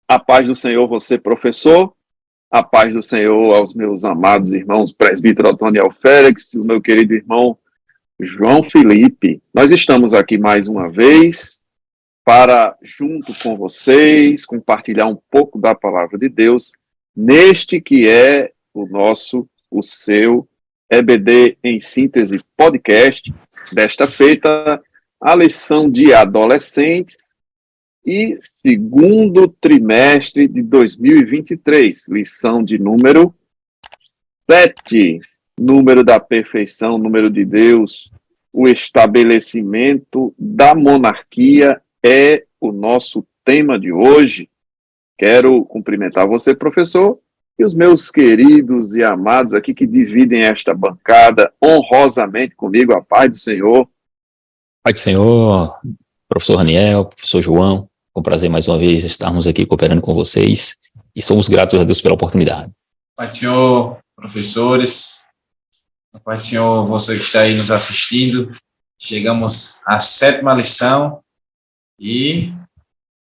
A paz do Senhor, você, professor. A paz do Senhor aos meus amados irmãos, presbítero Otoniel Félix, o meu querido irmão João Felipe. Nós estamos aqui mais uma vez para, junto com vocês, compartilhar um pouco da palavra de Deus neste que é o seu EBD em Síntese podcast. Desta feita, a lição de adolescentes e segundo trimestre de 2023, lição de número 7, número da perfeição, número de Deus, o estabelecimento da monarquia é o nosso tema de hoje. Quero cumprimentar você, professor, e os meus queridos e amados aqui que dividem esta bancada honrosamente comigo, a paz do Senhor. Pai do Senhor, professor Raniel, professor João, é um prazer mais uma vez estarmos aqui cooperando com vocês e somos gratos a Deus pela oportunidade. Pai do Senhor, professores, Pai do Senhor, você que está aí nos assistindo, chegamos à 7ª lição e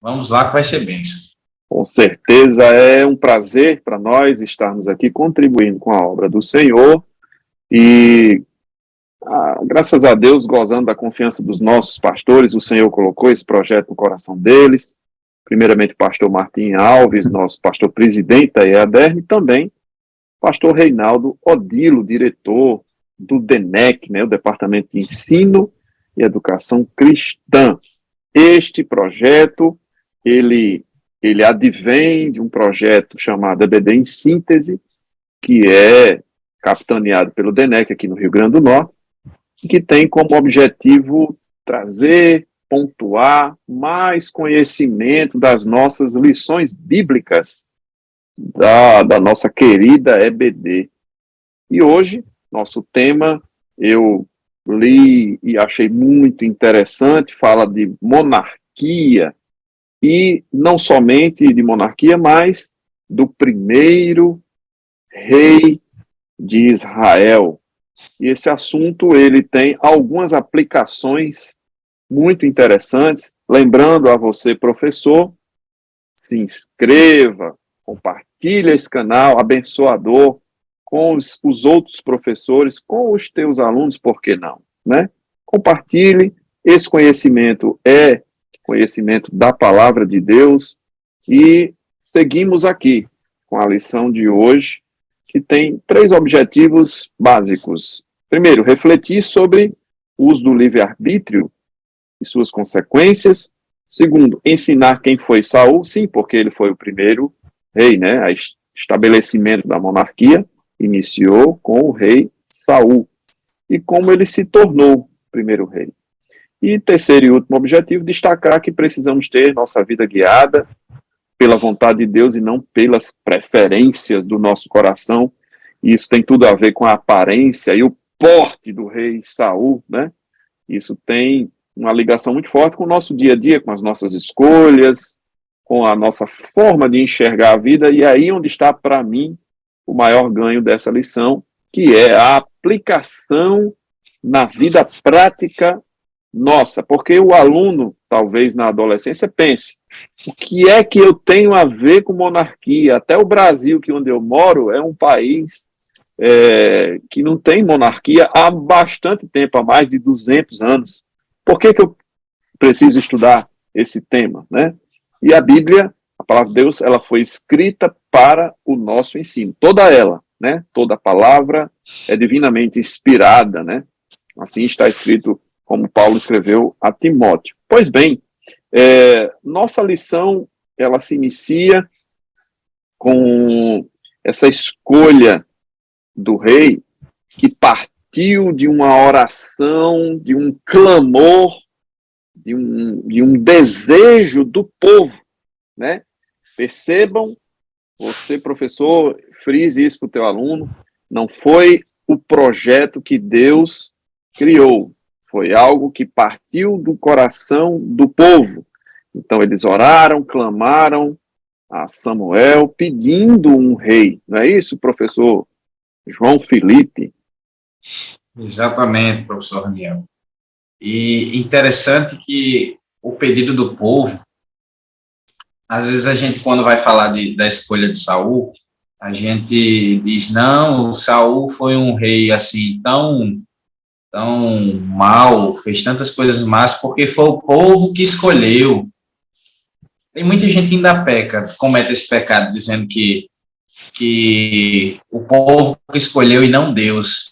vamos lá que vai ser bênção. Com certeza é um prazer para nós estarmos aqui contribuindo com a obra do Senhor e graças a Deus, gozando da confiança dos nossos pastores, o Senhor colocou esse projeto no coração deles, primeiramente o pastor Martim Alves, nosso pastor presidente da EADERN, e também pastor Reinaldo Odilo, diretor do DENEC, o Departamento de Ensino e Educação Cristã. Este projeto, ele advém de um projeto chamado EBD em Síntese, que é capitaneado pelo DENEC aqui no Rio Grande do Norte, que tem como objetivo trazer, pontuar mais conhecimento das nossas lições bíblicas da nossa querida EBD. E hoje, nosso tema, eu li e achei muito interessante, fala de monarquia, e não somente de monarquia, mas do primeiro rei de Israel. E esse assunto, ele tem algumas aplicações muito interessantes. Lembrando a você, professor, se inscreva, compartilhe esse canal abençoador com os outros professores, com os teus alunos, por que não, Compartilhe, esse conhecimento é conhecimento da palavra de Deus e seguimos aqui com a lição de hoje, que tem 3 objetivos básicos. Primeiro, refletir sobre o uso do livre-arbítrio e suas consequências. Segundo, ensinar quem foi Saul, sim, porque ele foi o primeiro rei, O estabelecimento da monarquia iniciou com o rei Saul e como ele se tornou o primeiro rei. E terceiro e último objetivo, destacar que precisamos ter nossa vida guiada pela vontade de Deus e não pelas preferências do nosso coração. E isso tem tudo a ver com a aparência e o porte do rei Saul, Isso tem uma ligação muito forte com o nosso dia a dia, com as nossas escolhas, com a nossa forma de enxergar a vida, e aí onde está, para mim, o maior ganho dessa lição, que é a aplicação na vida prática nossa, porque o aluno, talvez na adolescência, pense, o que é que eu tenho a ver com monarquia? Até o Brasil, que onde eu moro, é um país que não tem monarquia há bastante tempo, há mais de 200 anos. Por que eu preciso estudar esse tema, E a Bíblia, a palavra de Deus, ela foi escrita para o nosso ensino, toda ela, Toda palavra é divinamente inspirada, Assim está escrito, como Paulo escreveu a Timóteo. Pois bem, nossa lição, ela se inicia com essa escolha do rei que partiu de uma oração, de um clamor, de um desejo do povo, Percebam, você, professor, frise isso para o teu aluno, não foi o projeto que Deus criou, foi algo que partiu do coração do povo. Então, eles oraram, clamaram a Samuel, pedindo um rei. Não é isso, professor João Felipe? Exatamente, professor Raniel. E interessante que o pedido do povo às vezes a gente, quando vai falar da escolha de Saul, a gente diz, não, o Saul foi um rei, assim, tão mal, fez tantas coisas más, porque foi o povo que escolheu. Tem muita gente que ainda peca, comete esse pecado, dizendo que o povo escolheu e não Deus.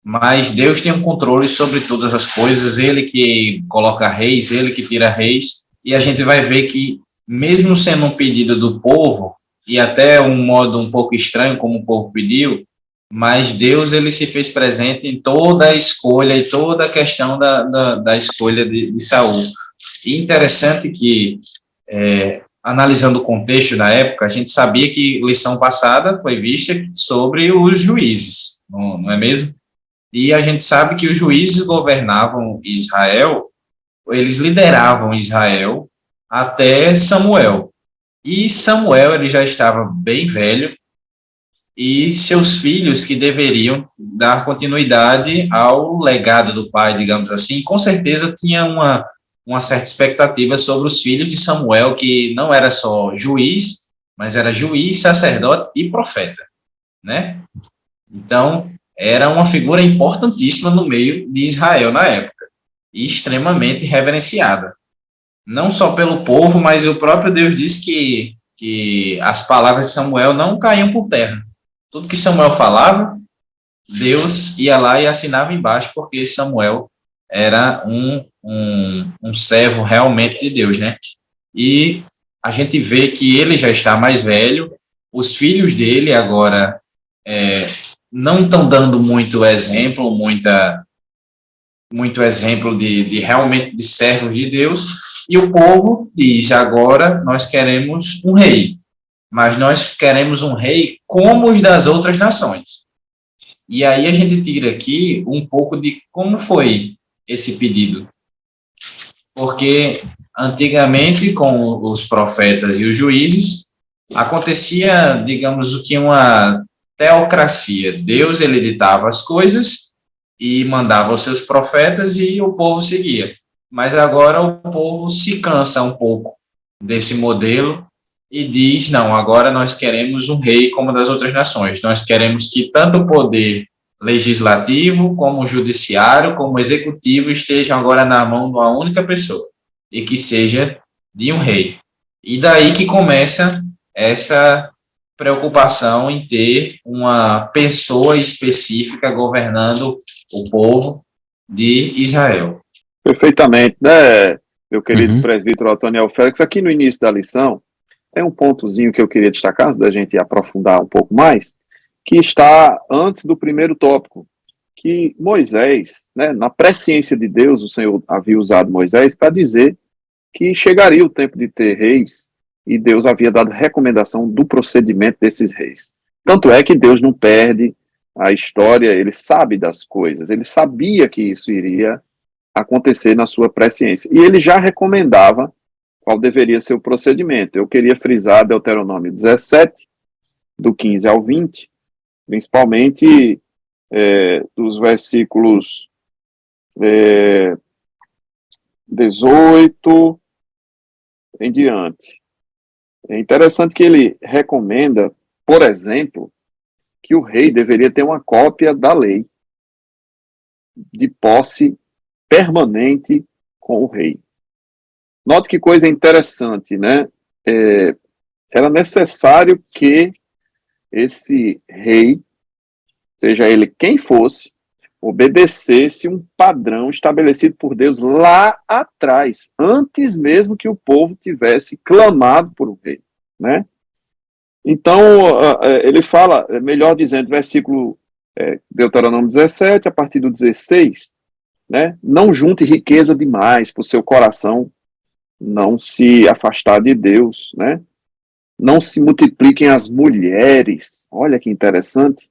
Mas Deus tem um controle sobre todas as coisas, ele que coloca reis, ele que tira reis, e a gente vai ver que, mesmo sendo um pedido do povo, e até um modo um pouco estranho, como o povo pediu, mas Deus ele se fez presente em toda a escolha e toda a questão da escolha de Saul. E interessante que, analisando o contexto da época, a gente sabia que lição passada foi vista sobre os juízes, não é mesmo? E a gente sabe que os juízes governavam Israel, eles lideravam Israel até Samuel. E Samuel ele já estava bem velho, e seus filhos que deveriam dar continuidade ao legado do pai, digamos assim, com certeza tinha uma certa expectativa sobre os filhos de Samuel, que não era só juiz, mas era juiz, sacerdote e profeta, né? Então, era uma figura importantíssima no meio de Israel na época, e extremamente reverenciada. Não só pelo povo, mas o próprio Deus disse que as palavras de Samuel não caíam por terra. Tudo que Samuel falava, Deus ia lá e assinava embaixo, porque Samuel era um servo realmente de Deus, né? E a gente vê que ele já está mais velho, os filhos dele agora não estão dando muito exemplo, muito exemplo de realmente de servos de Deus, e o povo diz, agora nós queremos um rei, mas nós queremos um rei como os das outras nações. E aí a gente tira aqui um pouco de como foi esse pedido. Porque antigamente, com os profetas e os juízes, acontecia, digamos, o que uma teocracia. Deus, ele ditava as coisas e mandava os seus profetas e o povo seguia. Mas agora o povo se cansa um pouco desse modelo e diz, não, agora nós queremos um rei como das outras nações. Nós queremos que tanto o poder legislativo, como o judiciário, como o executivo estejam agora na mão de uma única pessoa e que seja de um rei. E daí que começa essa preocupação em ter uma pessoa específica governando o povo de Israel. Perfeitamente, né, meu querido presbítero Otoniel Félix? Aqui no início da lição, tem um pontozinho que eu queria destacar, antes da gente aprofundar um pouco mais, que está antes do primeiro tópico, que Moisés, né, na presciência de Deus, o Senhor havia usado Moisés para dizer que chegaria o tempo de ter reis, e Deus havia dado recomendação do procedimento desses reis. Tanto é que Deus não perde a história, ele sabe das coisas, ele sabia que isso iria acontecer na sua presciência, e ele já recomendava qual deveria ser o procedimento. Eu queria frisar Deuteronômio 17, do 15 ao 20, principalmente dos versículos 18 em diante. É interessante que ele recomenda, por exemplo, que o rei deveria ter uma cópia da lei de posse permanente com o rei. Note que coisa interessante, né? Era necessário que esse rei, seja ele quem fosse, obedecesse um padrão estabelecido por Deus lá atrás, antes mesmo que o povo tivesse clamado por um rei, né? Então, ele fala, melhor dizendo, versículo Deuteronômio 17, a partir do 16, né? Não junte riqueza demais para o seu coração não se afastar de Deus, né? Não se multipliquem as mulheres. Olha que interessante.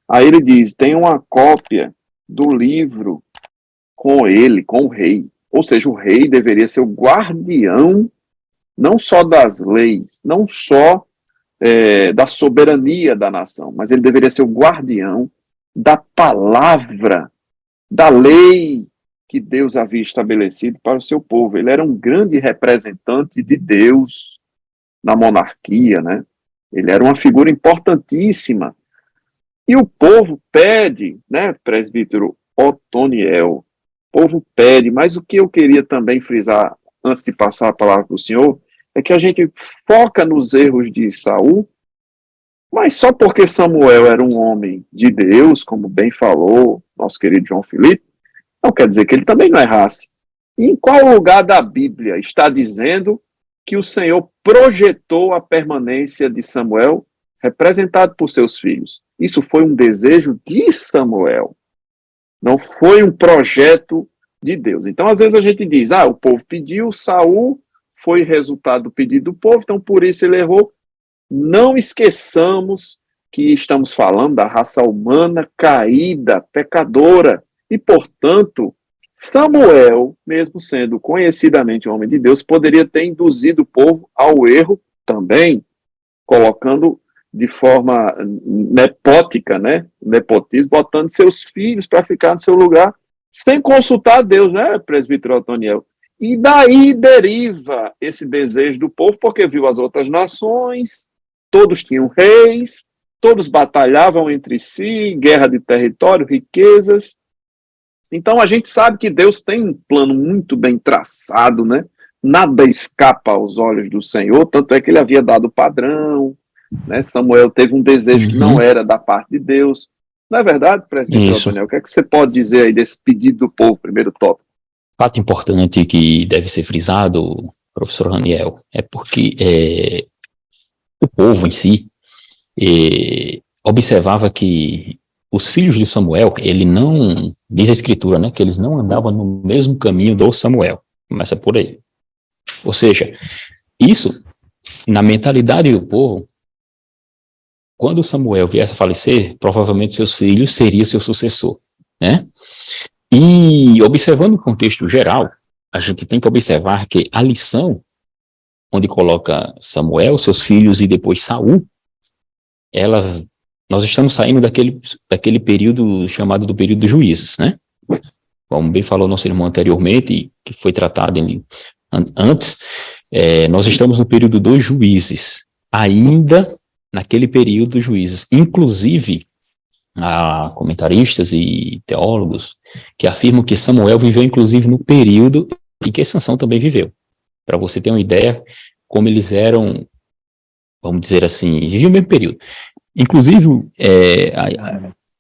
Aí ele diz, tem uma cópia do livro com ele, com o rei. Ou seja, o rei deveria ser o guardião, não só das leis, não só da soberania da nação, mas ele deveria ser o guardião da palavra, da lei que Deus havia estabelecido para o seu povo. Ele era um grande representante de Deus. na monarquia, né? Ele era uma figura importantíssima. E o povo pede, né, presbítero Otoniel, o povo pede, mas o que eu queria também frisar, antes de passar a palavra para o senhor, é que a gente foca nos erros de Saul, mas só porque Samuel era um homem de Deus, como bem falou nosso querido João Felipe, não quer dizer que ele também não errasse. E em qual lugar da Bíblia está dizendo que o Senhor projetou a permanência de Samuel, representado por seus filhos? Isso foi um desejo de Samuel, não foi um projeto de Deus. Então, às vezes a gente diz, o povo pediu, Saul foi resultado do pedido do povo, então por isso ele errou. Não esqueçamos que estamos falando da raça humana caída, pecadora, e, portanto, Samuel, mesmo sendo conhecidamente um homem de Deus, poderia ter induzido o povo ao erro também, colocando de forma nepótica, né? Nepotismo, botando seus filhos para ficar no seu lugar, sem consultar Deus, né, presbítero Otoniel? E daí deriva esse desejo do povo, porque viu as outras nações, todos tinham reis, todos batalhavam entre si, guerra de território, riquezas. Então a gente sabe que Deus tem um plano muito bem traçado, né? Nada escapa aos olhos do Senhor, tanto é que ele havia dado o padrão, né? Samuel teve um desejo que não era da parte de Deus. Não é verdade, presbítero Otoniel? O que é que você pode dizer aí desse pedido do povo, primeiro tópico? Fato importante que deve ser frisado, professor Raniel, é porque o povo em si observava que os filhos de Samuel, ele não, diz a escritura, né, que eles não andavam no mesmo caminho do Samuel. Começa por aí. Ou seja, isso, na mentalidade do povo, quando Samuel viesse a falecer, provavelmente seus filhos seriam seu sucessor, né? E observando o contexto geral, a gente tem que observar que a lição, onde coloca Samuel, seus filhos e depois Saul, nós estamos saindo daquele período chamado do período dos juízes, né? Como bem falou nosso irmão anteriormente, que foi tratado antes, nós estamos no período dos juízes, ainda naquele período dos juízes. Inclusive, há comentaristas e teólogos que afirmam que Samuel viveu, inclusive, no período em que Sansão também viveu. Para você ter uma ideia, como eles eram, vamos dizer assim, viviam o mesmo período. Inclusive,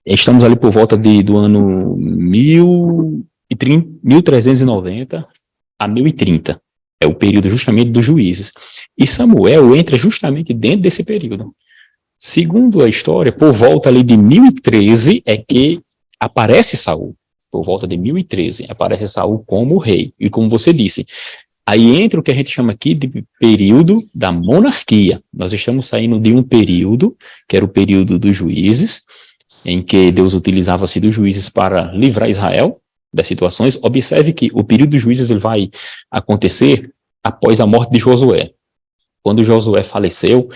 estamos ali por volta do ano 1390 a 1030. É o período justamente dos juízes. E Samuel entra justamente dentro desse período. Segundo a história, por volta ali de 1013 é que aparece Saul. Por volta de 1013 aparece Saul como rei. E como você disse, aí entra o que a gente chama aqui de período da monarquia. Nós estamos saindo de um período, que era o período dos juízes, em que Deus utilizava-se dos juízes para livrar Israel das situações. Observe que o período dos juízes ele vai acontecer após a morte de Josué. Quando Josué faleceu,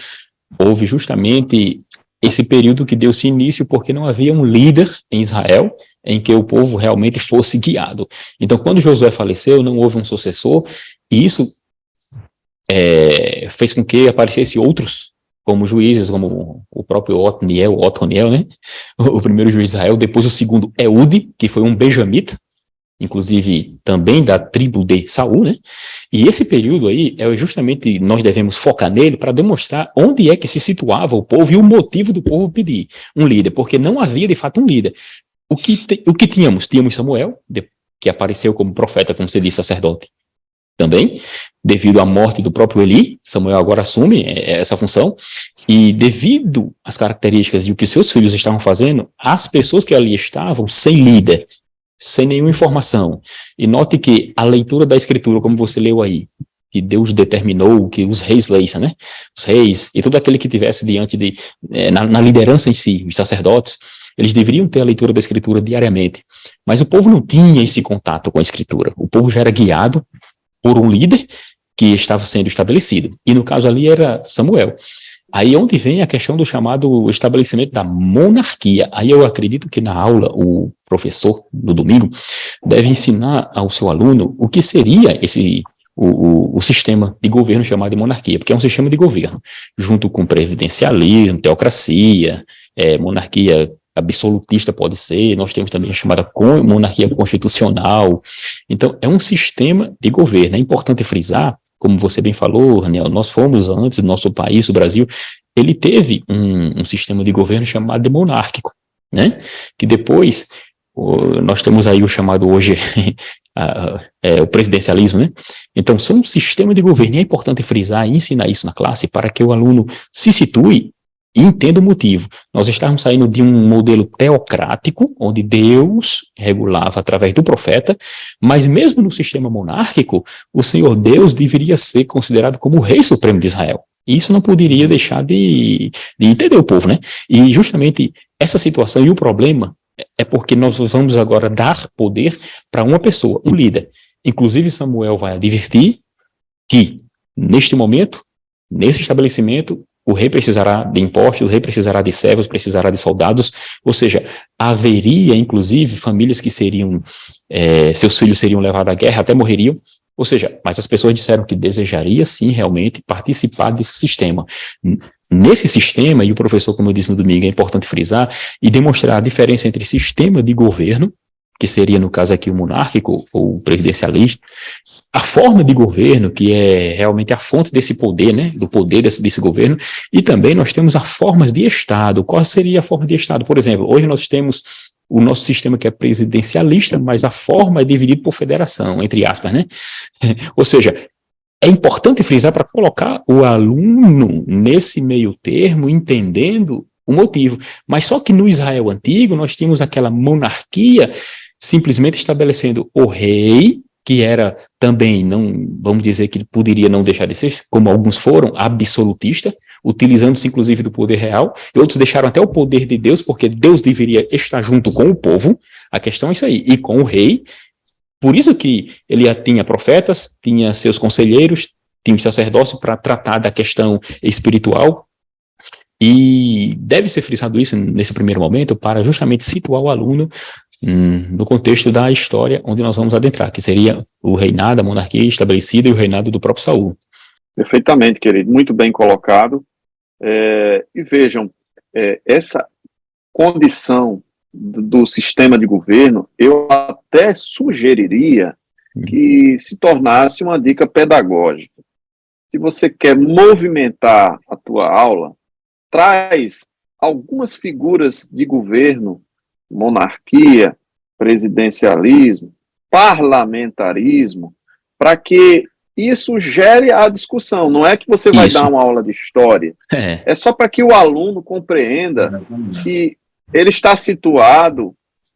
houve justamente esse período que deu-se início porque não havia um líder em Israel em que o povo realmente fosse guiado. Então, quando Josué faleceu, não houve um sucessor, e isso fez com que aparecessem outros como juízes, como o próprio Otoniel, né? O primeiro juiz de Israel, depois o segundo Eude, que foi um benjamita, inclusive também da tribo de Saul, né? E esse período aí, justamente nós devemos focar nele para demonstrar onde é que se situava o povo e o motivo do povo pedir um líder, porque não havia de fato um líder. O que tínhamos? Tínhamos Samuel, que apareceu como profeta, como você disse, sacerdote. Também, devido à morte do próprio Eli, Samuel agora assume essa função, e devido às características e o que seus filhos estavam fazendo, as pessoas que ali estavam sem líder, sem nenhuma informação. E note que a leitura da escritura, como você leu aí, que Deus determinou que os reis leissem, né? Os reis e todo aquele que tivesse diante na liderança em si, os sacerdotes, eles deveriam ter a leitura da escritura diariamente. Mas o povo não tinha esse contato com a escritura. O povo já era guiado por um líder que estava sendo estabelecido. E no caso ali era Samuel. Aí é onde vem a questão do chamado estabelecimento da monarquia. Aí eu acredito que na aula o professor, no domingo, deve ensinar ao seu aluno o que seria o sistema de governo chamado de monarquia, porque é um sistema de governo, junto com presidencialismo, teocracia, monarquia absolutista pode ser, nós temos também a chamada monarquia constitucional. Então, é um sistema de governo. É importante frisar, como você bem falou, Raniel, nós fomos antes, nosso país, o Brasil, ele teve um sistema de governo chamado de monárquico, né? Que depois, nós temos aí o chamado hoje, o presidencialismo, né? Então, são um sistema de governo, e é importante frisar e ensinar isso na classe para que o aluno se situe e entenda o motivo. Nós estávamos saindo de um modelo teocrático, onde Deus regulava através do profeta, mas mesmo no sistema monárquico, o Senhor Deus deveria ser considerado como o Rei Supremo de Israel. E isso não poderia deixar de entender o povo, né? E justamente essa situação e o problema é porque nós vamos agora dar poder para uma pessoa, um líder. Inclusive Samuel vai advertir que, neste momento, nesse estabelecimento, o rei precisará de impostos, o rei precisará de servos, precisará de soldados, ou seja, haveria, inclusive, famílias que seriam, seus filhos seriam levados à guerra, até morreriam, ou seja, mas as pessoas disseram que desejaria, sim, realmente, participar desse sistema. Nesse sistema, e o professor, como eu disse no domingo, é importante frisar e demonstrar a diferença entre sistema de governo, que seria, no caso aqui, o monárquico ou o presidencialista, a forma de governo, que é realmente a fonte desse poder, né, do poder desse governo, e também nós temos as formas de Estado. Qual seria a forma de Estado? Por exemplo, hoje nós temos o nosso sistema que é presidencialista, mas a forma é dividida por federação, entre aspas, né? Ou seja, é importante frisar para colocar o aluno nesse meio termo, entendendo o motivo. Mas só que no Israel antigo, nós tínhamos aquela monarquia simplesmente estabelecendo o rei, que era também, não, vamos dizer que ele poderia não deixar de ser, como alguns foram, absolutista, utilizando-se inclusive do poder real, e outros deixaram até o poder de Deus, porque Deus deveria estar junto com o povo, a questão é isso aí, e com o rei. Por isso que ele tinha profetas, tinha seus conselheiros, tinha o sacerdócio para tratar da questão espiritual, e deve ser frisado isso nesse primeiro momento para justamente situar o aluno no contexto da história onde nós vamos adentrar, que seria o reinado, a monarquia estabelecida e o reinado do próprio Saul. Perfeitamente, querido, muito bem colocado. E vejam, essa condição do sistema de governo, eu até sugeriria que se tornasse uma dica pedagógica. Se você quer movimentar a tua aula, traz algumas figuras de governo, monarquia, presidencialismo, parlamentarismo, para que isso gere a discussão. Não é que você vai dar uma aula de história, é só para que o aluno compreenda que ele está situado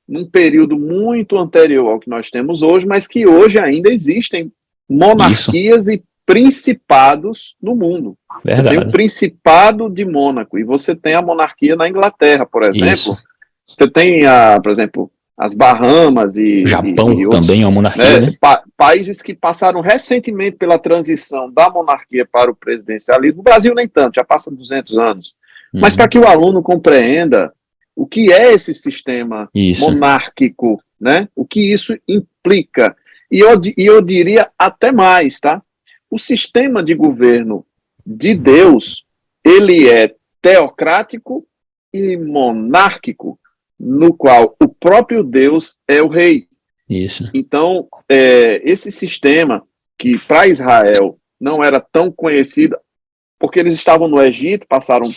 num período muito anterior ao que nós temos hoje, mas que hoje ainda existem monarquias e principados no mundo. Verdade. Você tem o Principado de Mônaco, e você tem a monarquia na Inglaterra, por exemplo. Isso. Você tem, por exemplo, as Bahamas e Japão e também é uma monarquia, né? Países que passaram recentemente pela transição da monarquia para o presidencialismo. O Brasil nem tanto, já passa 200 anos. Mas para que o aluno compreenda o que é esse sistema monárquico, né? O que isso implica. E eu diria até mais, tá? O sistema de governo de Deus, ele é teocrático e monárquico, no qual o próprio Deus é o rei. Isso. Então, esse sistema, que para Israel não era tão conhecido, porque eles estavam no Egito, passaram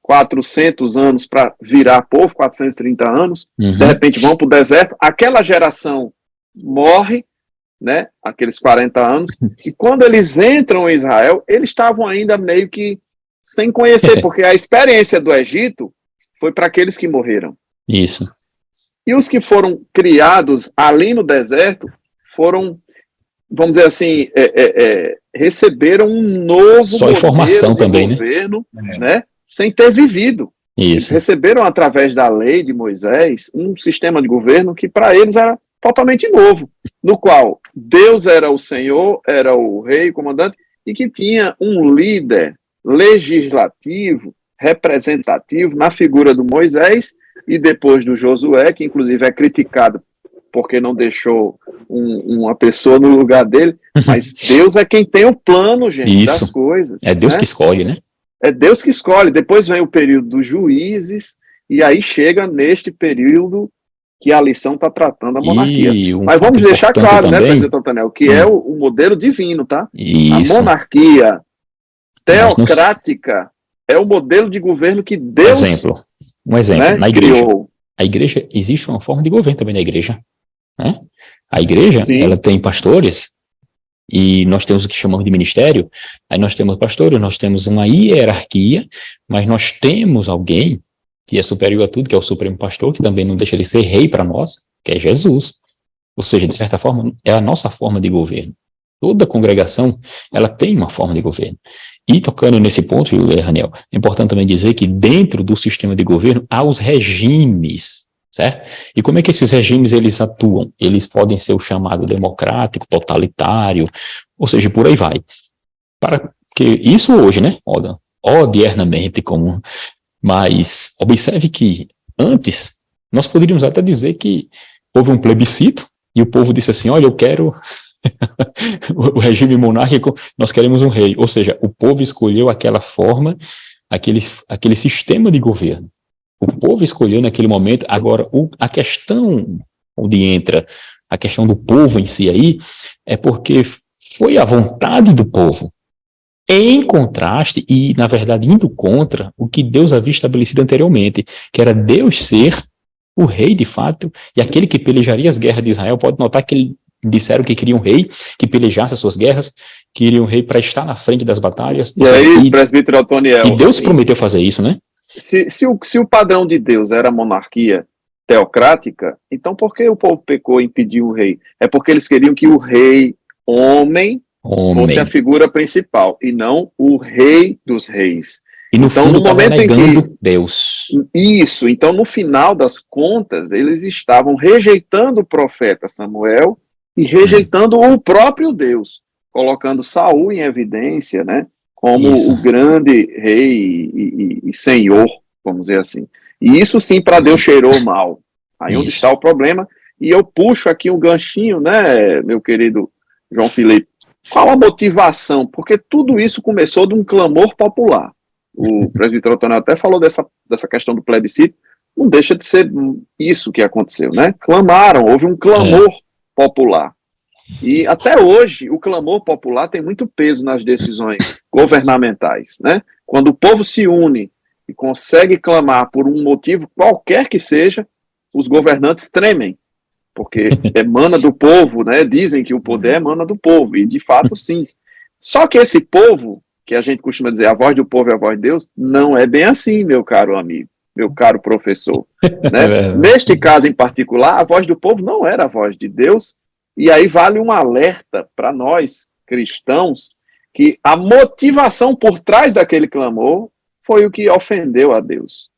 400 anos para virar povo, 430 anos, de repente vão para o deserto, aquela geração morre, né, aqueles 40 anos, e quando eles entram em Israel, eles estavam ainda meio que sem conhecer, porque a experiência do Egito foi para aqueles que morreram. Isso. E os que foram criados ali no deserto foram, vamos dizer assim, receberam um novo só informação também, governo, né, sem ter vivido. Isso. Eles receberam, através da lei de Moisés, um sistema de governo que para eles era totalmente novo, no qual Deus era o Senhor, era o rei, o comandante, e que tinha um líder legislativo, representativo, na figura do Moisés, e depois do Josué, que inclusive é criticado porque não deixou uma pessoa no lugar dele, mas Deus é quem tem o plano, gente, das coisas. É Deus, né, que escolhe, né? É Deus que escolhe. Depois vem o período dos juízes, e aí chega neste período que a lição está tratando a monarquia. Mas vamos deixar claro, também, né, presidente Otanel, que é o modelo divino, tá? Isso. A monarquia teocrática é o modelo de governo que Deus... Um exemplo, né, na igreja. Criou. A igreja, existe uma forma de governo também na igreja, né? A igreja, ela tem pastores, e nós temos o que chamamos de ministério, aí nós temos pastores, nós temos uma hierarquia, mas nós temos alguém que é superior a tudo, que é o Supremo Pastor, que também não deixa de ser rei para nós, que é Jesus. Ou seja, de certa forma, é a nossa forma de governo. Toda congregação, ela tem uma forma de governo. E tocando nesse ponto, Raniel, é importante também dizer que dentro do sistema de governo há os regimes, certo? E como é que esses regimes eles atuam? Eles podem ser o chamado democrático, totalitário, ou seja, por aí vai. Para que isso hoje, né, odiernamente comum, mas observe que antes nós poderíamos até dizer que houve um plebiscito e o povo disse assim, olha, eu quero o regime monárquico, nós queremos um rei, ou seja, o povo escolheu aquela forma, aquele sistema de governo. O povo escolheu naquele momento. Agora, a questão onde entra a questão do povo em si aí, é porque foi a vontade do povo, em contraste e, na verdade, indo contra o que Deus havia estabelecido anteriormente, que era Deus ser o rei de fato, e aquele que pelejaria as guerras de Israel. Pode notar que eles disseram que queriam um rei que pelejasse as suas guerras, queriam um rei para estar na frente das batalhas. E aí, presbítero Otoniel, e Deus prometeu fazer isso, né? Se o padrão de Deus era a monarquia teocrática, então por que o povo pecou e pediu o rei? É porque eles queriam que o rei homem fosse a figura principal, e não o rei dos reis. E no fundo estava negando Deus. Isso, então no final das contas, eles estavam rejeitando o profeta Samuel e rejeitando o próprio Deus, colocando Saul em evidência, né, como o grande rei e senhor, vamos dizer assim. E isso sim para Deus cheirou mal. Aí onde está o problema, e eu puxo aqui um ganchinho, né, meu querido João Felipe, qual a motivação? Porque tudo isso começou de um clamor popular. O presbítero Otoniel até falou dessa questão do plebiscito, não deixa de ser isso que aconteceu, né? Clamaram, houve um clamor popular. E até hoje, o clamor popular tem muito peso nas decisões governamentais, né? Quando o povo se une e consegue clamar por um motivo qualquer que seja, os governantes tremem, porque emana do povo, né? Dizem que o poder emana do povo, e de fato sim. Só que esse povo, que a gente costuma dizer, a voz do povo é a voz de Deus, não é bem assim, meu caro amigo, meu caro professor. Né? Neste caso em particular, a voz do povo não era a voz de Deus, e aí vale um alerta para nós, cristãos, que a motivação por trás daquele clamor foi o que ofendeu a Deus.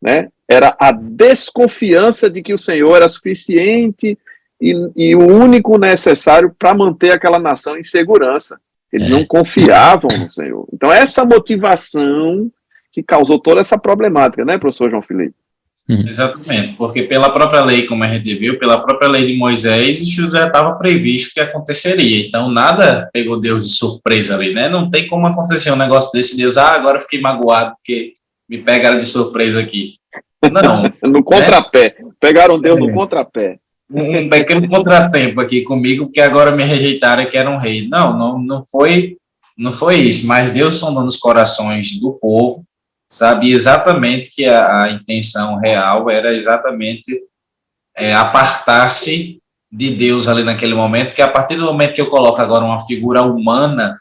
Né? Era a desconfiança de que o Senhor era suficiente e o único necessário para manter aquela nação em segurança. Eles não confiavam no Senhor. Então, essa motivação que causou toda essa problemática, né, professor João Felipe? Exatamente, porque pela própria lei, como a gente viu, pela própria lei de Moisés, isso já estava previsto que aconteceria. Então, nada pegou Deus de surpresa ali, né? Não tem como acontecer um negócio desse, Deus, agora eu fiquei magoado porque me pegaram de surpresa aqui. Não. No contrapé. Pegaram Deus no contrapé. Um pequeno contratempo aqui comigo, porque agora me rejeitaram que era um rei. Não foi isso, mas Deus sondou nos corações do povo, sabia exatamente que a intenção real era exatamente apartar-se de Deus ali naquele momento, que a partir do momento que eu coloco agora uma figura humana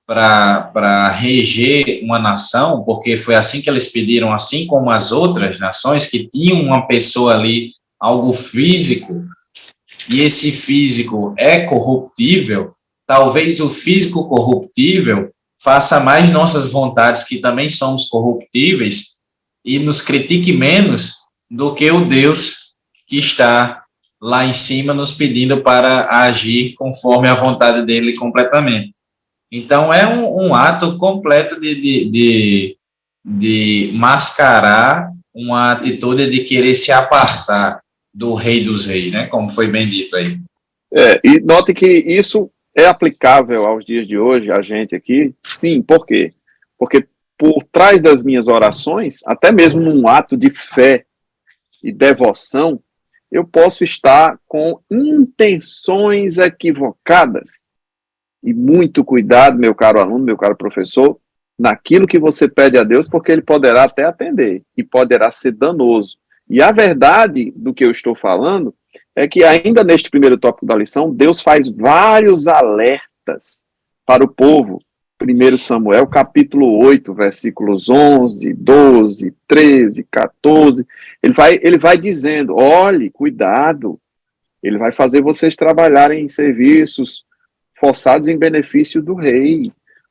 para reger uma nação, porque foi assim que eles pediram, assim como as outras nações que tinham uma pessoa ali, algo físico, e esse físico é corruptível, talvez o físico corruptível faça mais nossas vontades, que também somos corruptíveis, e nos critique menos do que o Deus que está lá em cima nos pedindo para agir conforme a vontade dele completamente. Então, é um ato completo de mascarar uma atitude de querer se apartar do Rei dos Reis, né? Como foi bem dito aí. E note que isso é aplicável aos dias de hoje, a gente aqui. Sim, por quê? Porque por trás das minhas orações, até mesmo num ato de fé e devoção, eu posso estar com intenções equivocadas. E muito cuidado, meu caro aluno, meu caro professor, naquilo que você pede a Deus, porque ele poderá até atender e poderá ser danoso. E a verdade do que eu estou falando é que ainda neste primeiro tópico da lição, Deus faz vários alertas para o povo. 1 Samuel, capítulo 8, versículos 11, 12, 13, 14. Ele vai dizendo, olhe, cuidado, ele vai fazer vocês trabalharem em serviços forçados em benefício do rei.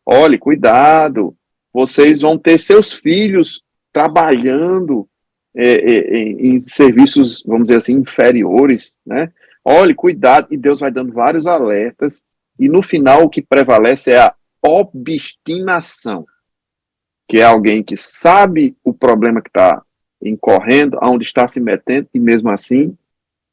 Olhe, cuidado, vocês vão ter seus filhos trabalhando em serviços, vamos dizer assim, inferiores, né? Olhe, cuidado, e Deus vai dando vários alertas, e no final o que prevalece é a obstinação, que é alguém que sabe o problema que está incorrendo, aonde está se metendo, e mesmo assim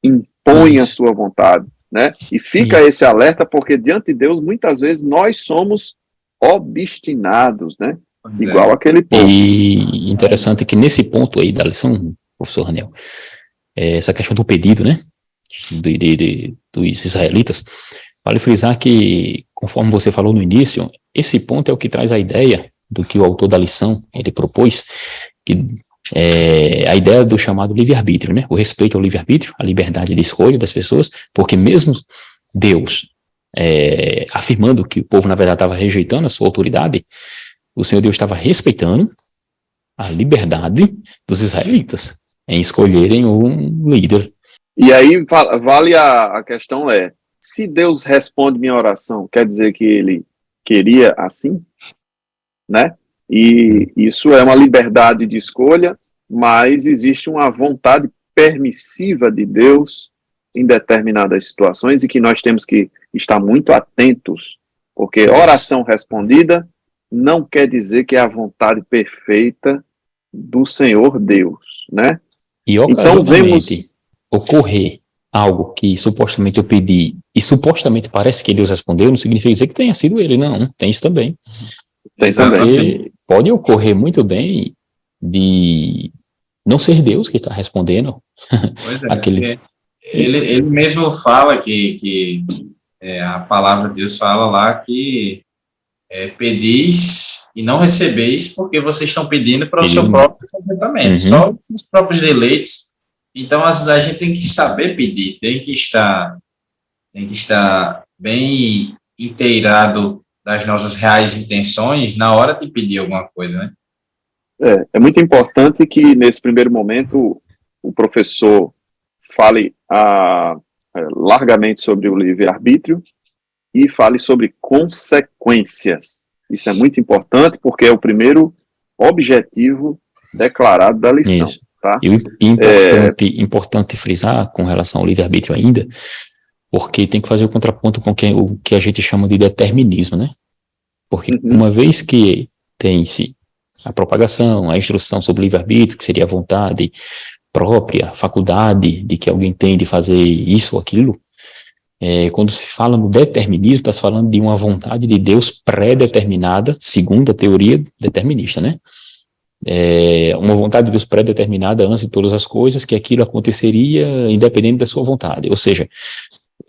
impõe a sua vontade, né? E fica esse alerta, porque diante de Deus, muitas vezes, nós somos obstinados, né? Igual aquele povo. E interessante que nesse ponto aí da lição, professor Raniel, essa questão do pedido, né, dos israelitas, vale frisar que, conforme você falou no início, esse ponto é o que traz a ideia do que o autor da lição, ele propôs, que a ideia do chamado livre-arbítrio, né, o respeito ao livre-arbítrio, a liberdade de escolha das pessoas, porque mesmo Deus afirmando que o povo, na verdade, estava rejeitando a sua autoridade, o Senhor Deus estava respeitando a liberdade dos israelitas em escolherem um líder. E aí vale a questão se Deus responde minha oração, quer dizer que ele queria assim, né? E isso é uma liberdade de escolha, mas existe uma vontade permissiva de Deus em determinadas situações e que nós temos que estar muito atentos, porque oração respondida não quer dizer que é a vontade perfeita do Senhor Deus, né? E ocasionalmente ocorrer algo que supostamente eu pedi e supostamente parece que Deus respondeu, não significa dizer que tenha sido ele, não. Tem isso também. Porque pode ocorrer muito bem de não ser Deus que está respondendo. Pois ele mesmo fala que a palavra de Deus fala lá que pedis e não recebeis porque vocês estão pedindo para o seu próprio contentamento, só os seus próprios deleites. Então, às vezes, a gente tem que saber pedir, tem que estar bem inteirado das nossas reais intenções na hora de pedir alguma coisa, né? É muito importante que, nesse primeiro momento, o professor fale largamente sobre o livre-arbítrio e fale sobre consequências. Isso é muito importante, porque é o primeiro objetivo declarado da lição. Isso. Tá? E importante frisar com relação ao livre-arbítrio ainda, porque tem que fazer o contraponto com o que a gente chama de determinismo, né? Porque uma vez que tem-se a propagação, a instrução sobre o livre-arbítrio, que seria a vontade própria, a faculdade de que alguém tem de fazer isso ou aquilo, quando se fala no determinismo, está se falando de uma vontade de Deus pré-determinada, segundo a teoria determinista, né? Uma vontade de Deus pré-determinada antes de todas as coisas, que aquilo aconteceria independente da sua vontade. Ou seja,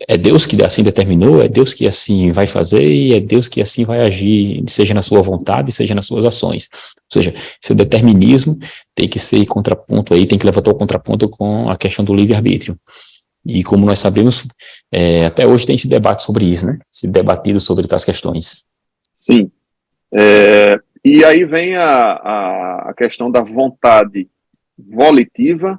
é Deus que assim determinou, é Deus que assim vai fazer e é Deus que assim vai agir, seja na sua vontade, seja nas suas ações. Ou seja, seu determinismo tem que ser contraponto aí, tem que levantar o contraponto com a questão do livre-arbítrio. E como nós sabemos, até hoje tem se debate sobre isso, né? Se debatido sobre tais questões. Sim. E aí vem a questão da vontade volitiva,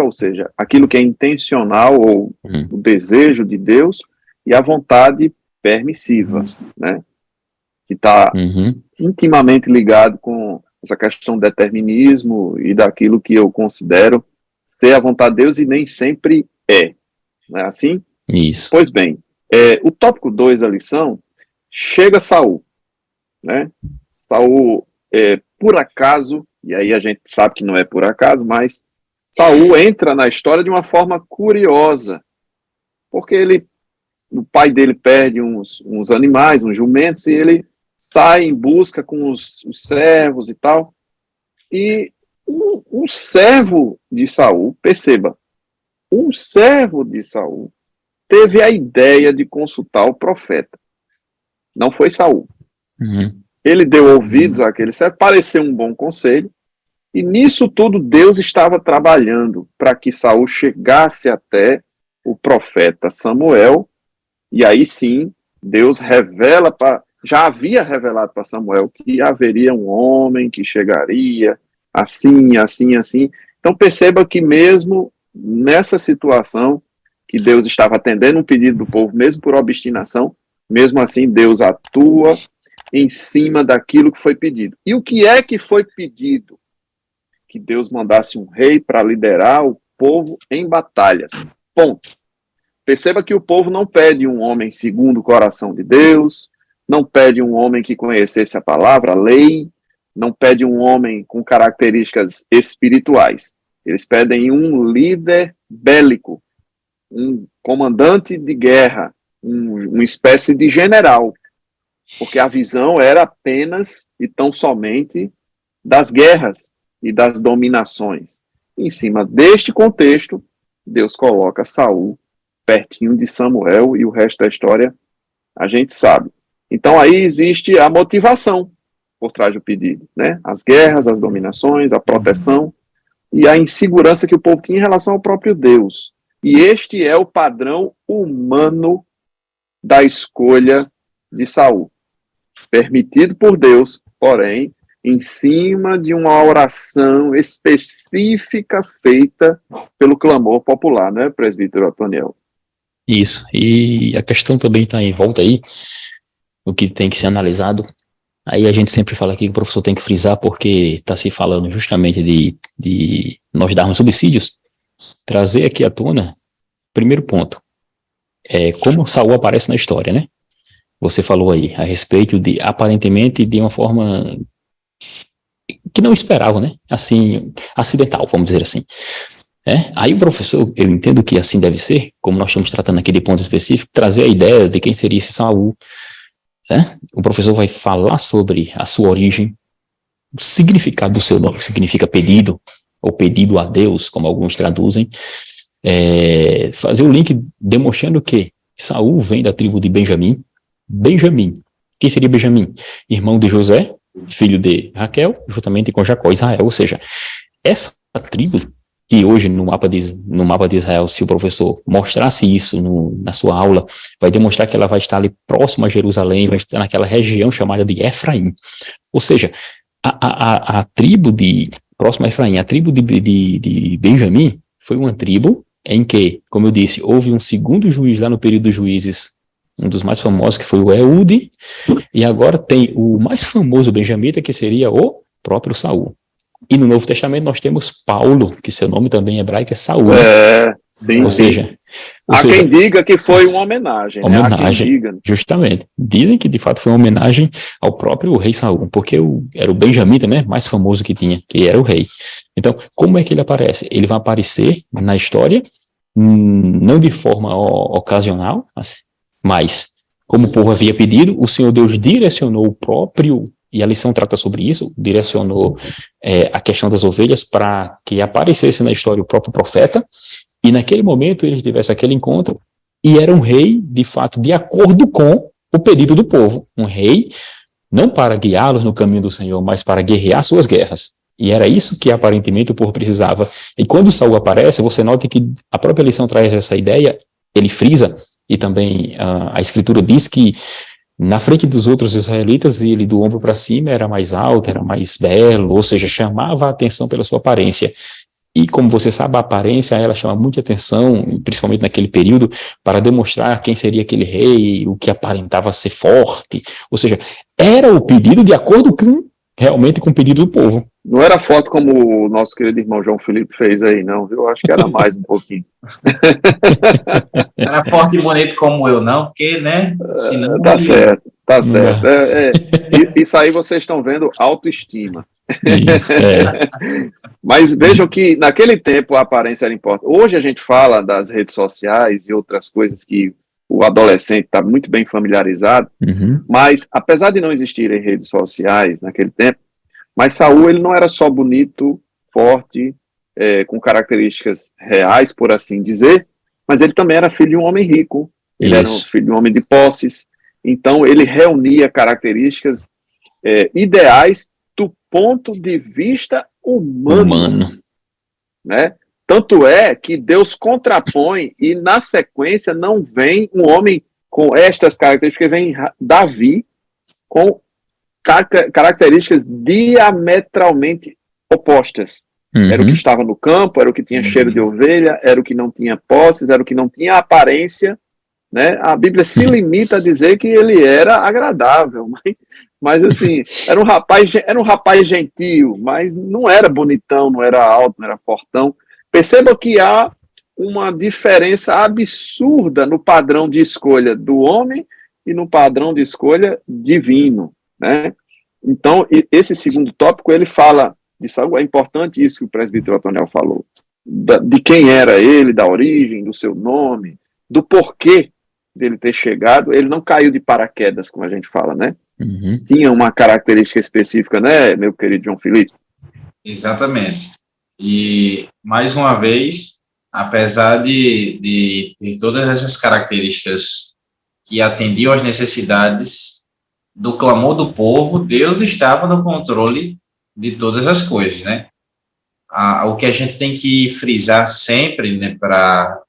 ou seja, aquilo que é intencional ou o desejo de Deus, e a vontade permissiva, né? Que está intimamente ligado com essa questão do determinismo e daquilo que eu considero ser a vontade de Deus e nem sempre é. Não é assim? Isso. Pois bem, o tópico 2 da lição, chega Saul, né? Saul, por acaso, e aí a gente sabe que não é por acaso, mas Saul entra na história de uma forma curiosa, porque o pai dele perde uns animais, uns jumentos, e ele sai em busca com os servos e tal. E um servo de Saul, perceba, um servo de Saul teve a ideia de consultar o profeta. Não foi Saul. Uhum. Ele deu ouvidos àquele servo, pareceu um bom conselho, e nisso tudo Deus estava trabalhando para que Saul chegasse até o profeta Samuel, e aí sim, Deus já havia revelado para Samuel que haveria um homem que chegaria assim, assim, assim. Então perceba que mesmo nessa situação, que Deus estava atendendo um pedido do povo, mesmo por obstinação, mesmo assim Deus atua em cima daquilo que foi pedido. E o que é que foi pedido? Que Deus mandasse um rei para liderar o povo em batalhas. Ponto. Perceba que o povo não pede um homem segundo o coração de Deus, não pede um homem que conhecesse a palavra, a lei, não pede um homem com características espirituais. Eles pedem um líder bélico, um comandante de guerra, uma espécie de general, porque a visão era apenas e tão somente das guerras e das dominações. Em cima deste contexto, Deus coloca Saul pertinho de Samuel, e o resto da história a gente sabe. Então aí existe a motivação por trás do pedido, né? As guerras, as dominações, a proteção e a insegurança que o povo tinha em relação ao próprio Deus. E este é o padrão humano da escolha de Saul. Permitido por Deus, porém, em cima de uma oração específica feita pelo clamor popular, né, presbítero Otoniel? Isso, e a questão também está em volta aí, o que tem que ser analisado. Aí a gente sempre fala aqui que o professor tem que frisar, porque está se falando justamente de nós darmos subsídios, trazer aqui à tona, primeiro ponto, como Saul aparece na história, né? Você falou aí a respeito de, aparentemente, de uma forma que não esperavam, né? Assim, acidental, vamos dizer assim. Aí o professor, eu entendo que assim deve ser, como nós estamos tratando aqui de ponto específico, trazer a ideia de quem seria esse Saul. Certo? O professor vai falar sobre a sua origem, o significado do seu nome, que significa pedido, ou pedido a Deus, como alguns traduzem, fazer o link demonstrando que Saul vem da tribo de Benjamim. Benjamim, quem seria Benjamim? Irmão de José, filho de Raquel, juntamente com Jacó, Israel. Ou seja, essa tribo, que hoje no mapa de Israel, se o professor mostrasse isso na sua aula, vai demonstrar que ela vai estar ali próxima a Jerusalém, vai estar naquela região chamada de Efraim. Ou seja, a tribo próxima a Efraim, a tribo de Benjamim, foi uma tribo em que, como eu disse, houve um segundo juiz lá no período dos juízes, um dos mais famosos, que foi o Eude, e agora tem o mais famoso benjamita, que seria o próprio Saul. E no Novo Testamento nós temos Paulo, que seu nome também hebraico é Saul. Sim. Ou seja, quem diga que foi uma homenagem. Homenagem, né? Há quem diga. Justamente. Dizem que de fato foi uma homenagem ao próprio rei Saul, porque era o benjamita, né, mais famoso que tinha, que era o rei. Então, como é que ele aparece? Ele vai aparecer na história, não de forma ocasional, mas como o povo havia pedido, o Senhor Deus direcionou o próprio. E a lição trata sobre isso, direcionou a questão das ovelhas para que aparecesse na história o próprio profeta, e naquele momento eles tivessem aquele encontro, e era um rei, de fato, de acordo com o pedido do povo. Um rei, não para guiá-los no caminho do Senhor, mas para guerrear suas guerras. E era isso que aparentemente o povo precisava. E quando Saul aparece, você nota que a própria lição traz essa ideia, ele frisa, e também a Escritura diz que na frente dos outros israelitas, ele do ombro para cima era mais alto, era mais belo, ou seja, chamava a atenção pela sua aparência. E como você sabe, a aparência, ela chama muita atenção, principalmente naquele período, para demonstrar quem seria aquele rei, o que aparentava ser forte. Ou seja, era o pedido de acordo realmente com o pedido do povo. Não era foto como o nosso querido irmão João Felipe fez aí, não, viu? Eu acho que era mais um pouquinho. Era forte e bonito como eu, não? Porque, né? Senão tá certo. Isso aí vocês estão vendo autoestima. Isso, Mas vejam que naquele tempo a aparência era importante. Hoje a gente fala das redes sociais e outras coisas que o adolescente está muito bem familiarizado, mas apesar de não existirem redes sociais naquele tempo, mas Saul ele não era só bonito, forte, com características reais, por assim dizer, mas ele também era filho de um homem rico, ele era um filho de um homem de posses, então ele reunia características ideais do ponto de vista humano. Né? Tanto é que Deus contrapõe e na sequência não vem um homem com estas características, vem Davi com características diametralmente opostas. Era o que estava no campo, era o que tinha cheiro de ovelha, era o que não tinha posses, era o que não tinha aparência, né? A Bíblia se limita a dizer que ele era agradável, mas assim, era um rapaz gentil, mas não era bonitão, não era alto, não era fortão. Perceba que há uma diferença absurda no padrão de escolha do homem e no padrão de escolha divino, né? Então, esse segundo tópico, ele fala de Saul, é importante isso que o presbítero Otoniel falou, de quem era ele, da origem, do seu nome, do porquê dele ter chegado. Ele não caiu de paraquedas, como a gente fala, né? Tinha uma característica específica, né, meu querido João Felipe? Exatamente. E, mais uma vez, apesar de ter todas essas características que atendiam às necessidades do clamor do povo, Deus estava no controle de todas as coisas, né? O que a gente tem que frisar sempre, né, para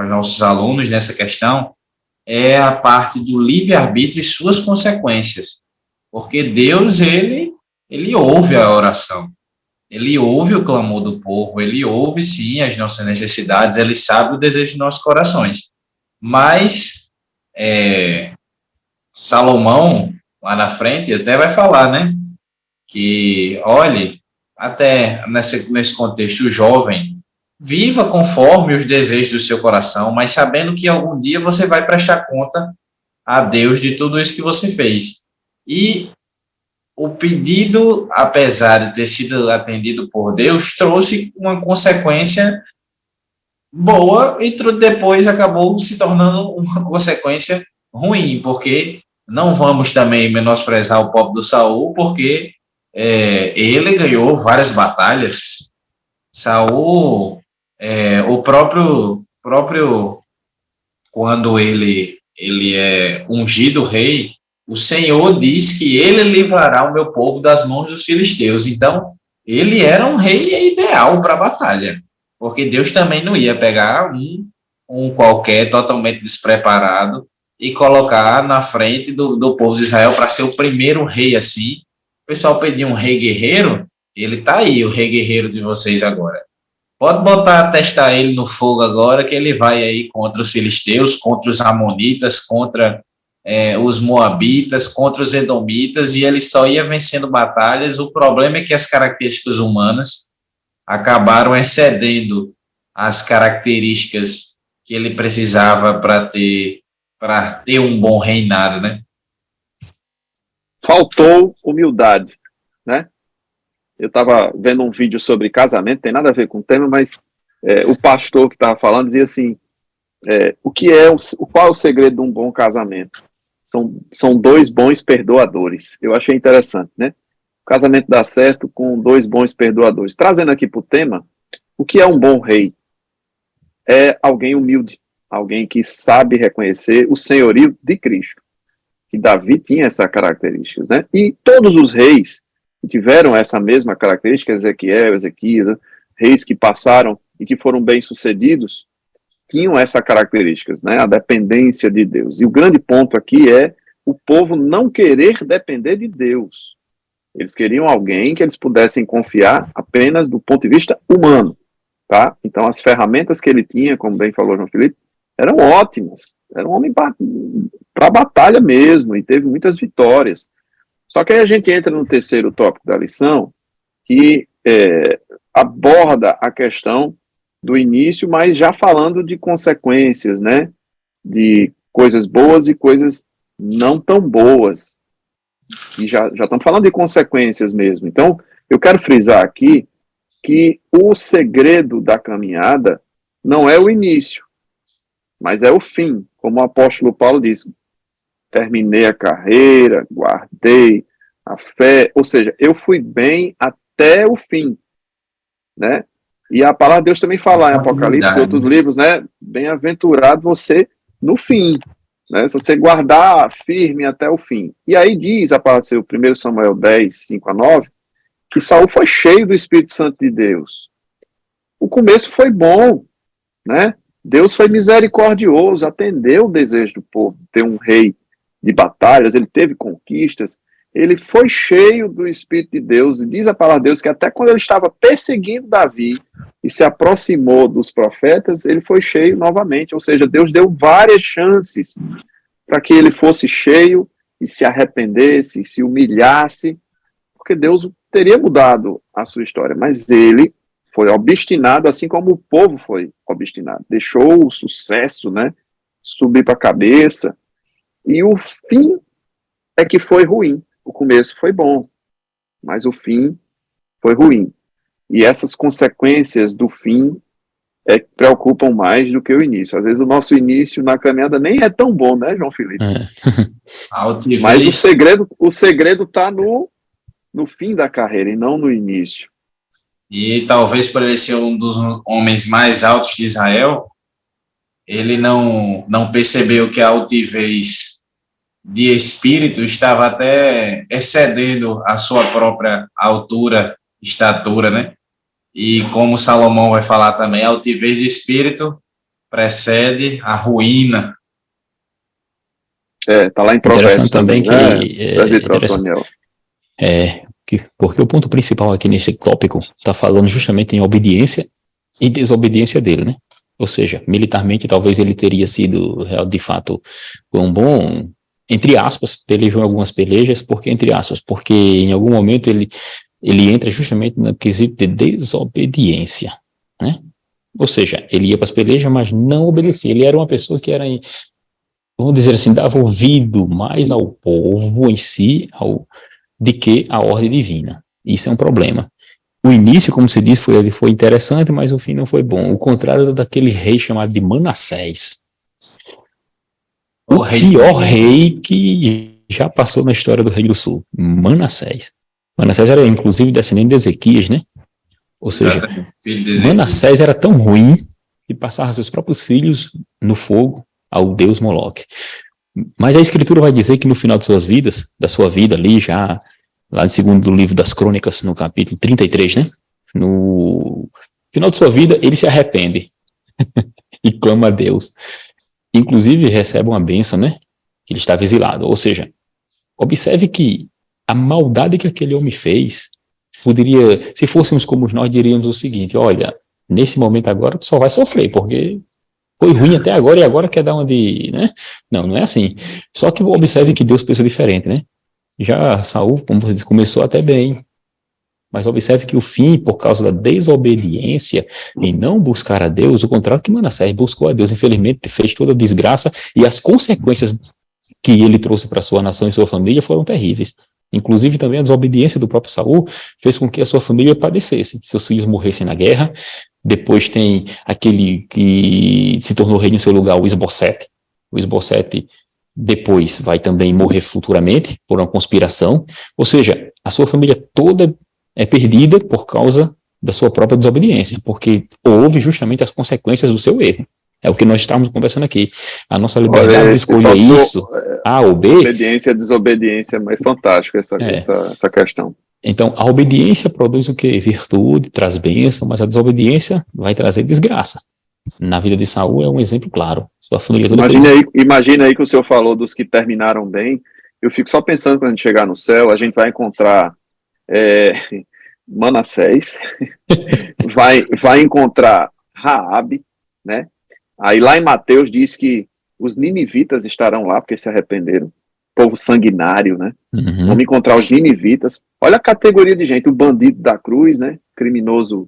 nossos alunos nessa questão é a parte do livre-arbítrio e suas consequências, porque Deus, ele ouve a oração, ele ouve o clamor do povo, ele ouve sim as nossas necessidades, ele sabe o desejo de nossos corações, mas Salomão, lá na frente, até vai falar, né, que, olhe, até nesse contexto, o jovem, viva conforme os desejos do seu coração, mas sabendo que algum dia você vai prestar conta a Deus de tudo isso que você fez. E o pedido, apesar de ter sido atendido por Deus, trouxe uma consequência boa e depois acabou se tornando uma consequência ruim, porque não vamos também menosprezar o pobre do Saul, porque ele ganhou várias batalhas. Saul, o próprio quando ele é ungido rei, o Senhor diz que ele livrará o meu povo das mãos dos filisteus. Então, ele era um rei ideal para a batalha, porque Deus também não ia pegar um qualquer totalmente despreparado e colocar na frente do povo de Israel para ser o primeiro rei assim. O pessoal pediu um rei guerreiro, ele está aí, o rei guerreiro de vocês agora. Pode testar ele no fogo agora, que ele vai aí contra os filisteus, contra os amonitas, contra os moabitas, contra os edomitas, e ele só ia vencendo batalhas. O problema é que as características humanas acabaram excedendo as características que ele precisava para ter um bom reinado, né? Faltou humildade, né? Eu estava vendo um vídeo sobre casamento, tem nada a ver com o tema, mas o pastor que estava falando dizia assim, qual é o segredo de um bom casamento? São dois bons perdoadores. Eu achei interessante, né? O casamento dá certo com dois bons perdoadores. Trazendo aqui para o tema, o que é um bom rei? É alguém humilde, alguém que sabe reconhecer o senhorio de Cristo. Que Davi tinha essa característica, né? E todos os reis que tiveram essa mesma característica, Ezequias, reis que passaram e que foram bem-sucedidos, tinham essa características, né? A dependência de Deus. E o grande ponto aqui é o povo não querer depender de Deus. Eles queriam alguém que eles pudessem confiar apenas do ponto de vista humano, tá? Então, as ferramentas que ele tinha, como bem falou João Felipe, eram ótimas. Era um homem para a batalha mesmo, e teve muitas vitórias. Só que aí a gente entra no terceiro tópico da lição, que aborda a questão do início, mas já falando de consequências, né? De coisas boas e coisas não tão boas. E já estamos falando de consequências mesmo. Então, eu quero frisar aqui que o segredo da caminhada não é o início, mas é o fim. Como o apóstolo Paulo diz, terminei a carreira, guardei a fé, ou seja, eu fui bem até o fim, né? E a palavra de Deus também fala em Apocalipse e outros livros, né? Bem-aventurado você no fim, né? Se você guardar firme até o fim. E aí diz a palavra de Deus, 1 Samuel 10, 5-9, que Saul foi cheio do Espírito Santo de Deus. O começo foi bom, né? Deus foi misericordioso, atendeu o desejo do povo, ter um rei de batalhas, ele teve conquistas, ele foi cheio do Espírito de Deus, e diz a palavra de Deus que até quando ele estava perseguindo Davi e se aproximou dos profetas, ele foi cheio novamente, ou seja, Deus deu várias chances para que ele fosse cheio e se arrependesse, se humilhasse, porque Deus teria mudado a sua história, mas ele foi obstinado, assim como o povo foi obstinado. Deixou o sucesso, né, subir para a cabeça, e o fim é que foi ruim. O começo foi bom, mas o fim foi ruim. E essas consequências do fim preocupam mais do que o início. Às vezes o nosso início na caminhada nem é tão bom, né, João Felipe? Mas o segredo está no fim da carreira e não no início. E talvez por ele ser um dos homens mais altos de Israel, ele não percebeu que a altivez de espírito estava até excedendo a sua própria altura, estatura, né? E como Salomão vai falar também, a altivez de espírito precede a ruína. Tá lá em Provérbios também, né? Porque o ponto principal aqui nesse tópico está falando justamente em obediência e desobediência dele, né? Ou seja, militarmente talvez ele teria sido, de fato, um bom, entre aspas, pelejou algumas pelejas, entre aspas, porque em algum momento ele entra justamente no quesito de desobediência, né? Ou seja, ele ia para as pelejas, mas não obedecia. Ele era uma pessoa que era, vamos dizer assim, dava ouvido mais ao povo em si, de que a ordem divina. Isso é um problema. O início, como você disse, foi interessante, mas o fim não foi bom. O contrário daquele rei chamado de Manassés. O pior rei que já passou na história do Reino do Sul. Manassés. Manassés era, inclusive, descendente de Ezequias, né? Ou seja, Manassés era tão ruim que passava seus próprios filhos no fogo ao deus Moloque. Mas a Escritura vai dizer que no final de da sua vida ali, já lá no segundo livro das Crônicas, no capítulo 33, né? No final de sua vida, ele se arrepende e clama a Deus. Inclusive, recebe uma bênção, né? Que ele estava exilado. Ou seja, observe que a maldade que aquele homem fez poderia, se fôssemos como nós, diríamos o seguinte: olha, nesse momento agora tu só vai sofrer, porque foi ruim até agora e agora quer dar uma de, né? Não é assim. Só que observe que Deus pensa diferente, né? Já Saul, como você disse, começou até bem, mas observe que o fim, por causa da desobediência em não buscar a Deus, o contrário que Manassés buscou a Deus, infelizmente fez toda a desgraça, e as consequências que ele trouxe para sua nação e sua família foram terríveis. Inclusive também a desobediência do próprio Saul fez com que a sua família padecesse, seus filhos morressem na guerra. Depois tem aquele que se tornou rei no seu lugar, o Isbosete. O Isbosete depois vai também morrer futuramente por uma conspiração. Ou seja, a sua família toda é perdida por causa da sua própria desobediência, porque houve justamente as consequências do seu erro. É o que nós estamos conversando aqui. A nossa liberdade de escolher isso, A ou B... Obediência, desobediência, mas fantástico essa questão. Então, a obediência produz o quê? Virtude, traz bênção, mas a desobediência vai trazer desgraça. Na vida de Saul é um exemplo claro. Sua família toda imagina aí que o senhor falou dos que terminaram bem. Eu fico só pensando, quando a gente chegar no céu, a gente vai encontrar Manassés, vai encontrar Raabe, né? Aí lá em Mateus diz que os ninivitas estarão lá, porque se arrependeram. Povo sanguinário, né? Uhum. Vamos encontrar os ninivitas. Olha a categoria de gente, o bandido da cruz, né? Criminoso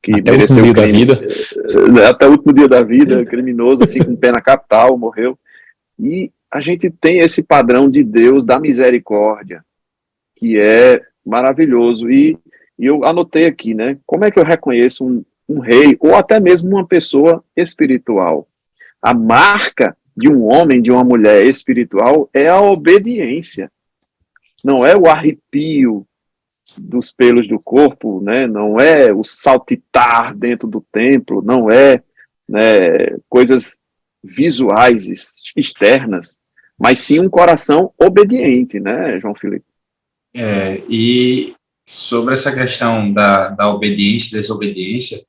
que até mereceu o último dia da vida. Até o último dia da vida, criminoso, assim, com pena capital, morreu. E a gente tem esse padrão de Deus da misericórdia, que é maravilhoso. E E eu anotei aqui, né? Como é que eu reconheço um rei ou até mesmo uma pessoa espiritual? A marca de um homem, de uma mulher espiritual é a obediência. Não é o arrepio dos pelos do corpo, né? Não é o saltitar dentro do templo, não é, né, coisas visuais, externas, mas sim um coração obediente, né, João Felipe? E sobre essa questão da obediência e desobediência,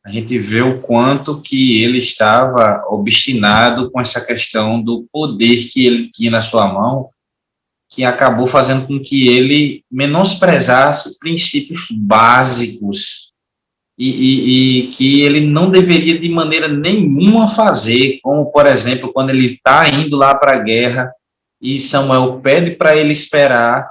a gente vê o quanto que ele estava obstinado com essa questão do poder que ele tinha na sua mão, que acabou fazendo com que ele menosprezasse princípios básicos e que ele não deveria de maneira nenhuma fazer, como, por exemplo, quando ele está indo lá para a guerra e Samuel pede para ele esperar,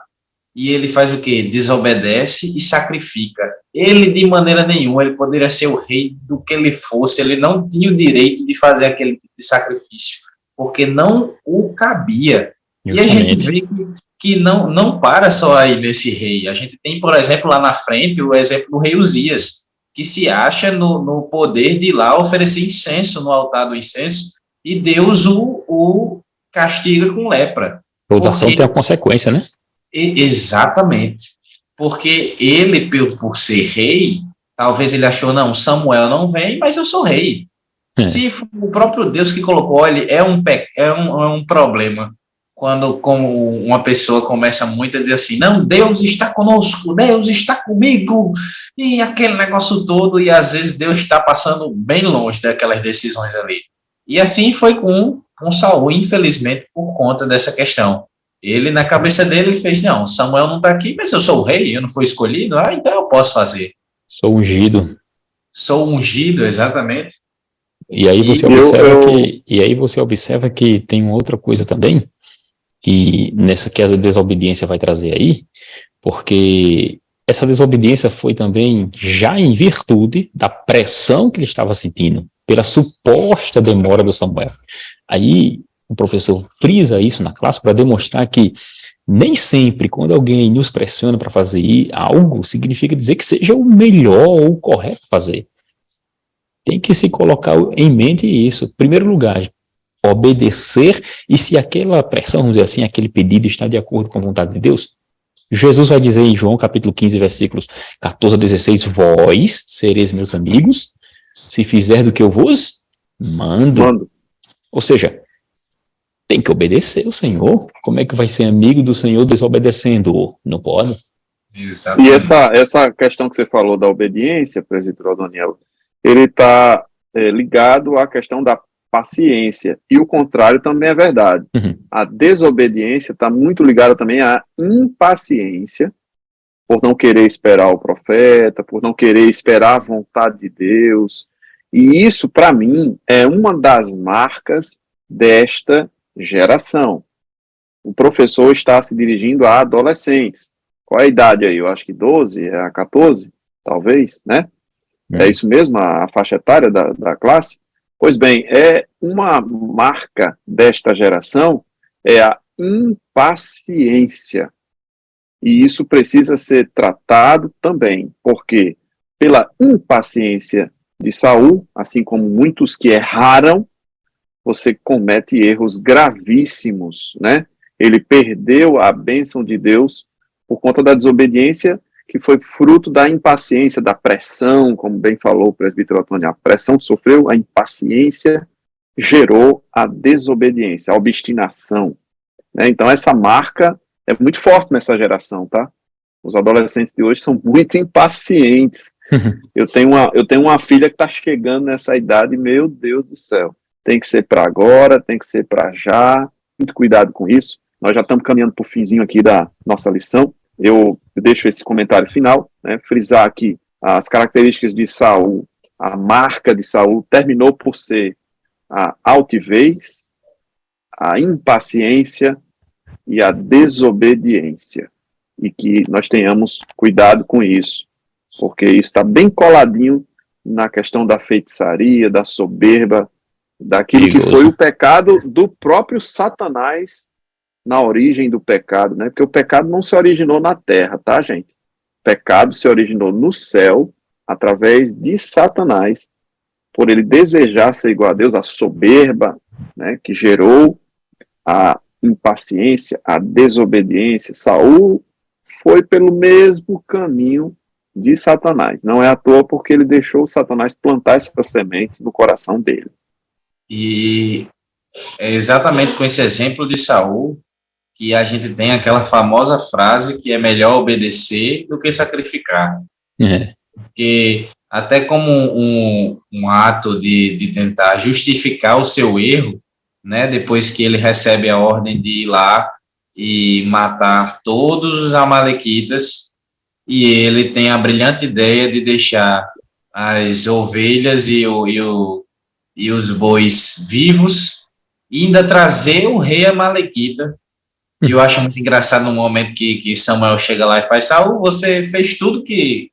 e ele faz o quê? Desobedece e sacrifica. Ele, de maneira nenhuma, ele poderia ser o rei do que ele fosse, ele não tinha o direito de fazer aquele tipo de sacrifício, porque não o cabia. E a gente vê que não para só aí nesse rei. A gente tem, por exemplo, lá na frente, o exemplo do rei Uzias, que se acha no poder de ir lá oferecer incenso no altar do incenso, e Deus o castiga com lepra. Toda ação tem a consequência, né? Exatamente. Porque ele, por ser rei, talvez ele achou, não, Samuel não vem, mas eu sou rei. Se o próprio Deus que colocou, olha, é um problema. Quando como uma pessoa começa muito a dizer assim, não, Deus está conosco, Deus está comigo, e aquele negócio todo, e às vezes Deus está passando bem longe daquelas decisões ali. E assim foi com Saul, infelizmente, por conta dessa questão. Ele, na cabeça dele, ele fez, não, Samuel não está aqui, mas eu sou o rei, eu não fui escolhido, então eu posso fazer. Sou ungido. Sou ungido, exatamente. E aí você observa que tem outra coisa também, que a desobediência vai trazer aí, porque essa desobediência foi também já em virtude da pressão que ele estava sentindo, pela suposta demora do Samuel. Aí o professor frisa isso na classe para demonstrar que nem sempre quando alguém nos pressiona para fazer algo, significa dizer que seja o melhor ou o correto fazer. Tem que se colocar em mente isso. Em primeiro lugar, obedecer, e se aquela pressão, vamos dizer assim, aquele pedido está de acordo com a vontade de Deus. Jesus vai dizer em João capítulo 15, versículos 14 a 16, vós sereis meus amigos, se fizer do que eu vos mando. Ou seja, tem que obedecer o Senhor. Como é que vai ser amigo do Senhor desobedecendo? Não pode. Exatamente. E essa questão que você falou da obediência, presbítero Adoniel, ele está ligado à questão da paciência. E o contrário também é verdade. Uhum. A desobediência está muito ligada também à impaciência, por não querer esperar o profeta, por não querer esperar a vontade de Deus. E isso, para mim, é uma das marcas desta geração. O professor está se dirigindo a adolescentes. Qual é a idade aí? Eu acho que 12, a 14, talvez, né? É isso mesmo, a faixa etária da classe? Pois bem, é uma marca desta geração, é a impaciência. E isso precisa ser tratado também, porque pela impaciência de Saul, assim como muitos que erraram, você comete erros gravíssimos, né? Ele perdeu a bênção de Deus por conta da desobediência, que foi fruto da impaciência, da pressão, como bem falou o presbítero Antônio, a pressão que sofreu, a impaciência gerou a desobediência, a obstinação, né? Então essa marca é muito forte nessa geração, tá? Os adolescentes de hoje são muito impacientes. Eu tenho uma filha que está chegando nessa idade, meu Deus do céu. Tem que ser para agora, tem que ser para já. Muito cuidado com isso. Nós já estamos caminhando para o finzinho aqui da nossa lição. Eu deixo esse comentário final, né, frisar aqui as características de Saul. A marca de Saul terminou por ser a altivez, a impaciência e a desobediência. E que nós tenhamos cuidado com isso, porque isso está bem coladinho na questão da feitiçaria, da soberba, daquilo que foi o pecado do próprio Satanás na origem do pecado, né? Porque o pecado não se originou na terra, tá, gente? O pecado se originou no céu, através de Satanás, por ele desejar ser igual a Deus, a soberba, né, que gerou a impaciência, a desobediência. Saul foi pelo mesmo caminho de Satanás. Não é à toa porque ele deixou Satanás plantar essa semente no coração dele. E é exatamente com esse exemplo de Saul que a gente tem aquela famosa frase que é melhor obedecer do que sacrificar. Porque até como um ato de tentar justificar o seu erro, né, depois que ele recebe a ordem de ir lá e matar todos os amalequitas, e ele tem a brilhante ideia de deixar as ovelhas e os bois vivos, e ainda trazer o rei amalequita. E eu acho muito engraçado no momento que Samuel chega lá e faz: Saul, você fez tudo que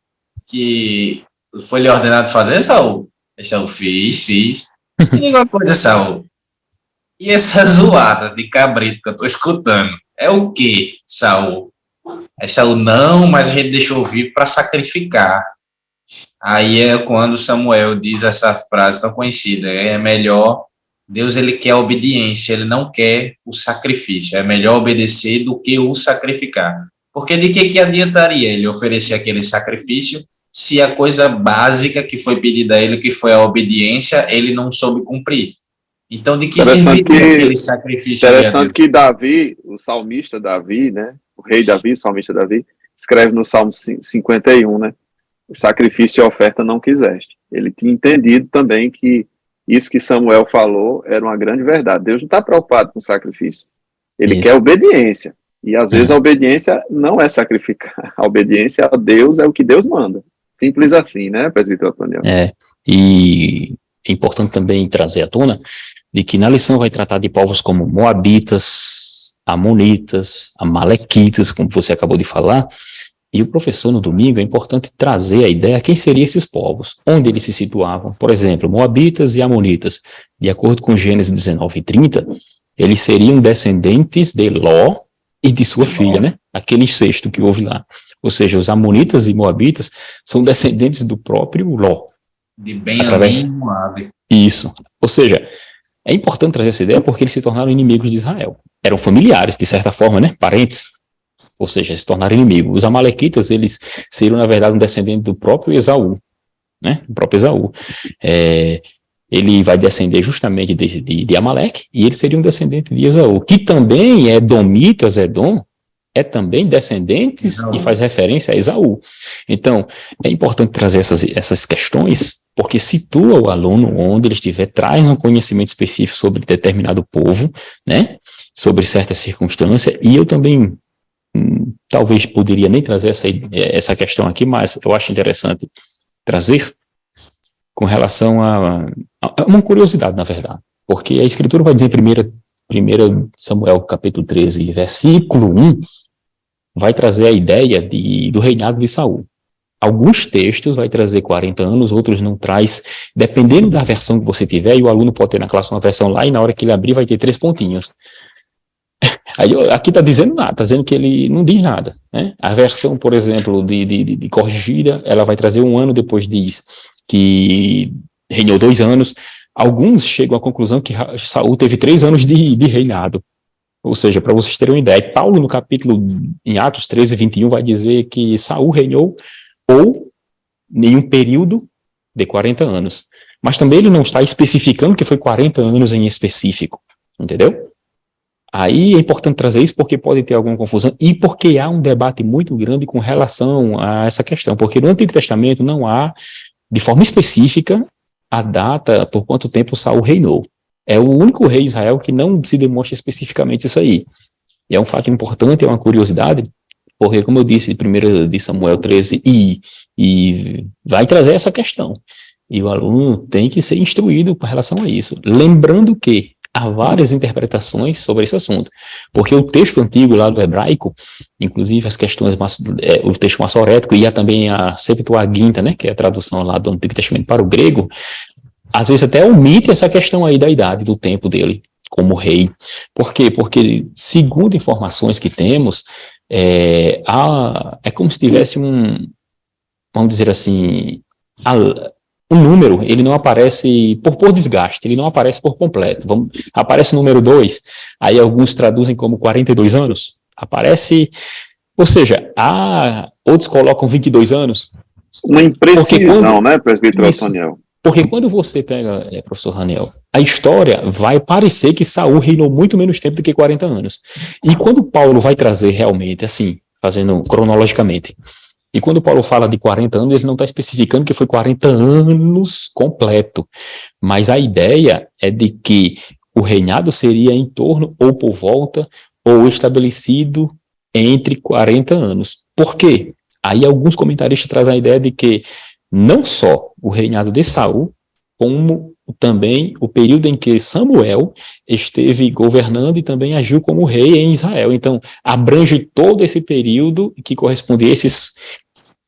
foi lhe ordenado fazer, Saul? Aí Saul, fiz. E diga uma coisa, Saul, e essa zoada de cabrito que eu tô escutando, é o que, Saul? Aí Saul, não, mas a gente deixou vir para sacrificar. Aí é quando Samuel diz essa frase tão conhecida: é melhor, Deus ele quer a obediência, ele não quer o sacrifício, é melhor obedecer do que o sacrificar. Porque de que adiantaria ele oferecer aquele sacrifício se a coisa básica que foi pedida a ele, que foi a obediência, ele não soube cumprir? Então, de que serviria aquele sacrifício? Interessante que Davi, o salmista Davi, né, o rei Davi, o salmista Davi, escreve no Salmo 51, né, sacrifício e oferta não quiseste. Ele tinha entendido também que isso que Samuel falou era uma grande verdade. Deus não está preocupado com sacrifício. Ele quer obediência. E às vezes a obediência não é sacrificar. A obediência a Deus é o que Deus manda. Simples assim, né, presbítero Antônio? E é importante também trazer à tona de que na lição vai tratar de povos como Moabitas, Amonitas, Amalequitas, como você acabou de falar. E o professor, no domingo, é importante trazer a ideia de quem seriam esses povos, onde eles se situavam. Por exemplo, Moabitas e Amonitas, de acordo com Gênesis 19 e 30, eles seriam descendentes de Ló e de sua filha, né? Aquele incesto que houve lá. Ou seja, os Amonitas e Moabitas são descendentes do próprio Ló. De Benjamim e Moabe. Isso. Ou seja, é importante trazer essa ideia porque eles se tornaram inimigos de Israel. Eram familiares, de certa forma, né? Parentes. Ou seja, se tornaram inimigos. Os amalequitas, eles seriam, na verdade, um descendente do próprio Esaú, né? O próprio Esaú. Ele vai descender justamente de Amaleque, e ele seria um descendente de Esaú, que também é Domitas, Edom, é também descendente e faz referência a Esaú. Então, é importante trazer essas questões, porque situa o aluno onde ele estiver, traz um conhecimento específico sobre determinado povo, né? Sobre certa circunstância, e eu também talvez poderia nem trazer essa questão aqui, mas eu acho interessante trazer com relação a uma curiosidade, na verdade, porque a Escritura vai dizer em 1 Samuel capítulo 13, versículo 1, vai trazer a ideia do reinado de Saul. Alguns textos vai trazer 40 anos, outros não traz, dependendo da versão que você tiver, e o aluno pode ter na classe uma versão lá, e na hora que ele abrir vai ter 3 pontinhos. Aí, aqui está dizendo nada, está dizendo que ele não diz nada, né? A versão, por exemplo, de corrigida, ela vai trazer 1 ano, depois diz que reinou 2 anos. Alguns chegam à conclusão que Saul teve 3 anos de reinado. Ou seja, para vocês terem uma ideia, Paulo, no capítulo, em Atos 13, 21, vai dizer que Saul reinou ou em um período de 40 anos. Mas também ele não está especificando que foi 40 anos em específico, entendeu? Aí é importante trazer isso porque pode ter alguma confusão e porque há um debate muito grande com relação a essa questão, porque no Antigo Testamento não há, de forma específica, a data por quanto tempo Saul reinou. É o único rei de Israel que não se demonstra especificamente isso aí. E é um fato importante, é uma curiosidade, porque, como eu disse, 1 de Samuel 13, e vai trazer essa questão. E o aluno tem que ser instruído com relação a isso. Lembrando que há várias interpretações sobre esse assunto, porque o texto antigo lá do hebraico, inclusive as questões, o texto massorético e há também a Septuaginta, né, que é a tradução lá do Antigo Testamento para o grego, às vezes até omite essa questão aí da idade, do tempo dele como rei. Por quê? Porque, segundo informações que temos, É como se tivesse vamos dizer assim, o número, ele não aparece por desgaste, ele não aparece por completo. Aparece o número 2, aí alguns traduzem como 42 anos, aparece, ou seja, outros colocam 22 anos. Uma imprecisão, né, presbítero Otoniel? Porque quando você pega, professor Raniel, a história vai parecer que Saul reinou muito menos tempo do que 40 anos. E quando Paulo vai trazer realmente, assim, fazendo cronologicamente, e quando Paulo fala de 40 anos, ele não está especificando que foi 40 anos completo. Mas a ideia é de que o reinado seria em torno, ou por volta, ou estabelecido entre 40 anos. Por quê? Aí alguns comentaristas trazem a ideia de que não só o reinado de Saul, como também o período em que Samuel esteve governando e também agiu como rei em Israel. Então, abrange todo esse período que corresponde a esses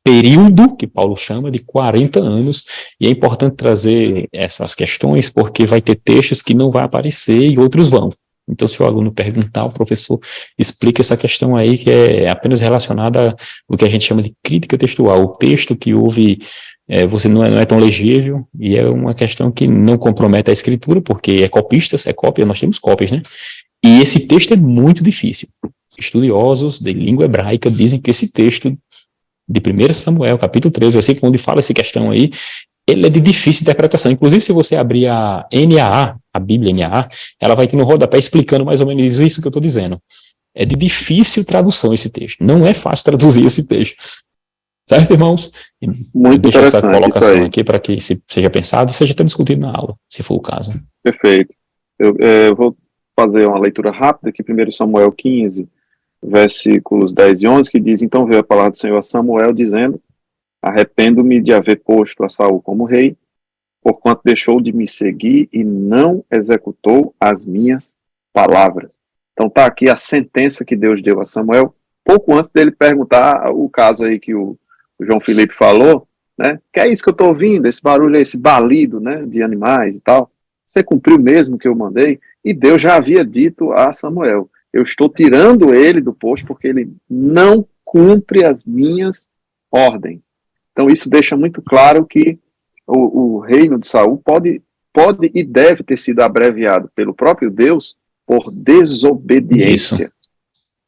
período que Paulo chama de 40 anos, e é importante trazer essas questões porque vai ter textos que não vai aparecer e outros vão. Então, se o aluno perguntar, o professor explica essa questão aí, que é apenas relacionada ao que a gente chama de crítica textual. O texto que houve, você não é tão legível, e é uma questão que não compromete a escritura, porque é cópia, nós temos cópias, né? E esse texto é muito difícil. Estudiosos de língua hebraica dizem que esse texto de 1 Samuel, capítulo 13, versículo onde fala essa questão aí, ele é de difícil interpretação. Inclusive, se você abrir a NAA, a Bíblia NAA, ela vai ter no rodapé explicando mais ou menos isso que eu estou dizendo. É de difícil tradução esse texto. Não é fácil traduzir esse texto. Certo, irmãos? Muito deixa essa colocação isso aqui para que seja pensado e seja até discutido na aula, se for o caso. Perfeito. Eu vou fazer uma leitura rápida aqui, 1 Samuel 15, versículos 10 e 11, que diz: Então veio a palavra do Senhor a Samuel, dizendo: Arrependo-me de haver posto a Saul como rei, porquanto deixou de me seguir e não executou as minhas palavras. Então está aqui a sentença que Deus deu a Samuel, pouco antes dele perguntar o caso aí que o João Felipe falou, né? Que é isso que eu estou ouvindo, esse barulho, esse balido, né, de animais e tal. Você cumpriu mesmo o que eu mandei? E Deus já havia dito a Samuel: eu estou tirando ele do posto porque ele não cumpre as minhas ordens. Então isso deixa muito claro que o reino de Saul pode e deve ter sido abreviado pelo próprio Deus por desobediência.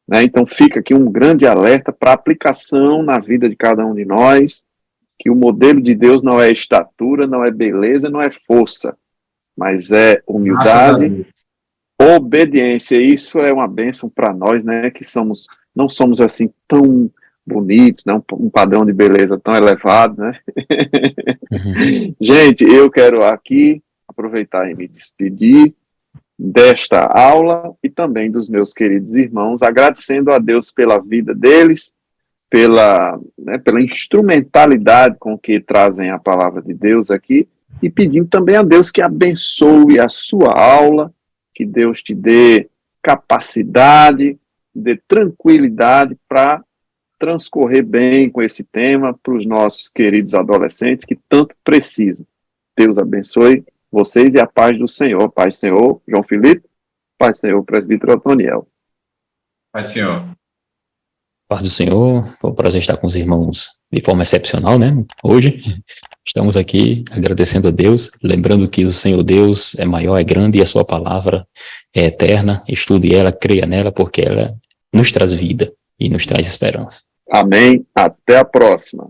Né? Então fica aqui um grande alerta para aplicação na vida de cada um de nós, que o modelo de Deus não é estatura, não é beleza, não é força, mas é humildade, obediência. Isso é uma bênção para nós, né, que não somos assim tão bonitos, né, um padrão de beleza tão elevado, né? Uhum. Gente, eu quero aqui aproveitar e me despedir desta aula e também dos meus queridos irmãos, agradecendo a Deus pela vida deles, pela instrumentalidade com que trazem a palavra de Deus aqui, e pedindo também a Deus que abençoe a sua aula, que Deus te dê capacidade, dê tranquilidade para transcorrer bem com esse tema para os nossos queridos adolescentes que tanto precisam. Deus abençoe vocês e a paz do Senhor. Paz do Senhor, João Felipe. Paz do Senhor, presbítero Otoniel. Paz do Senhor. Paz do Senhor. Foi um prazer estar com os irmãos de forma excepcional, né? Hoje estamos aqui agradecendo a Deus, lembrando que o Senhor Deus é maior, é grande e a sua palavra é eterna. Estude ela, creia nela, porque ela nos traz vida e nos traz esperança. Amém. Até a próxima.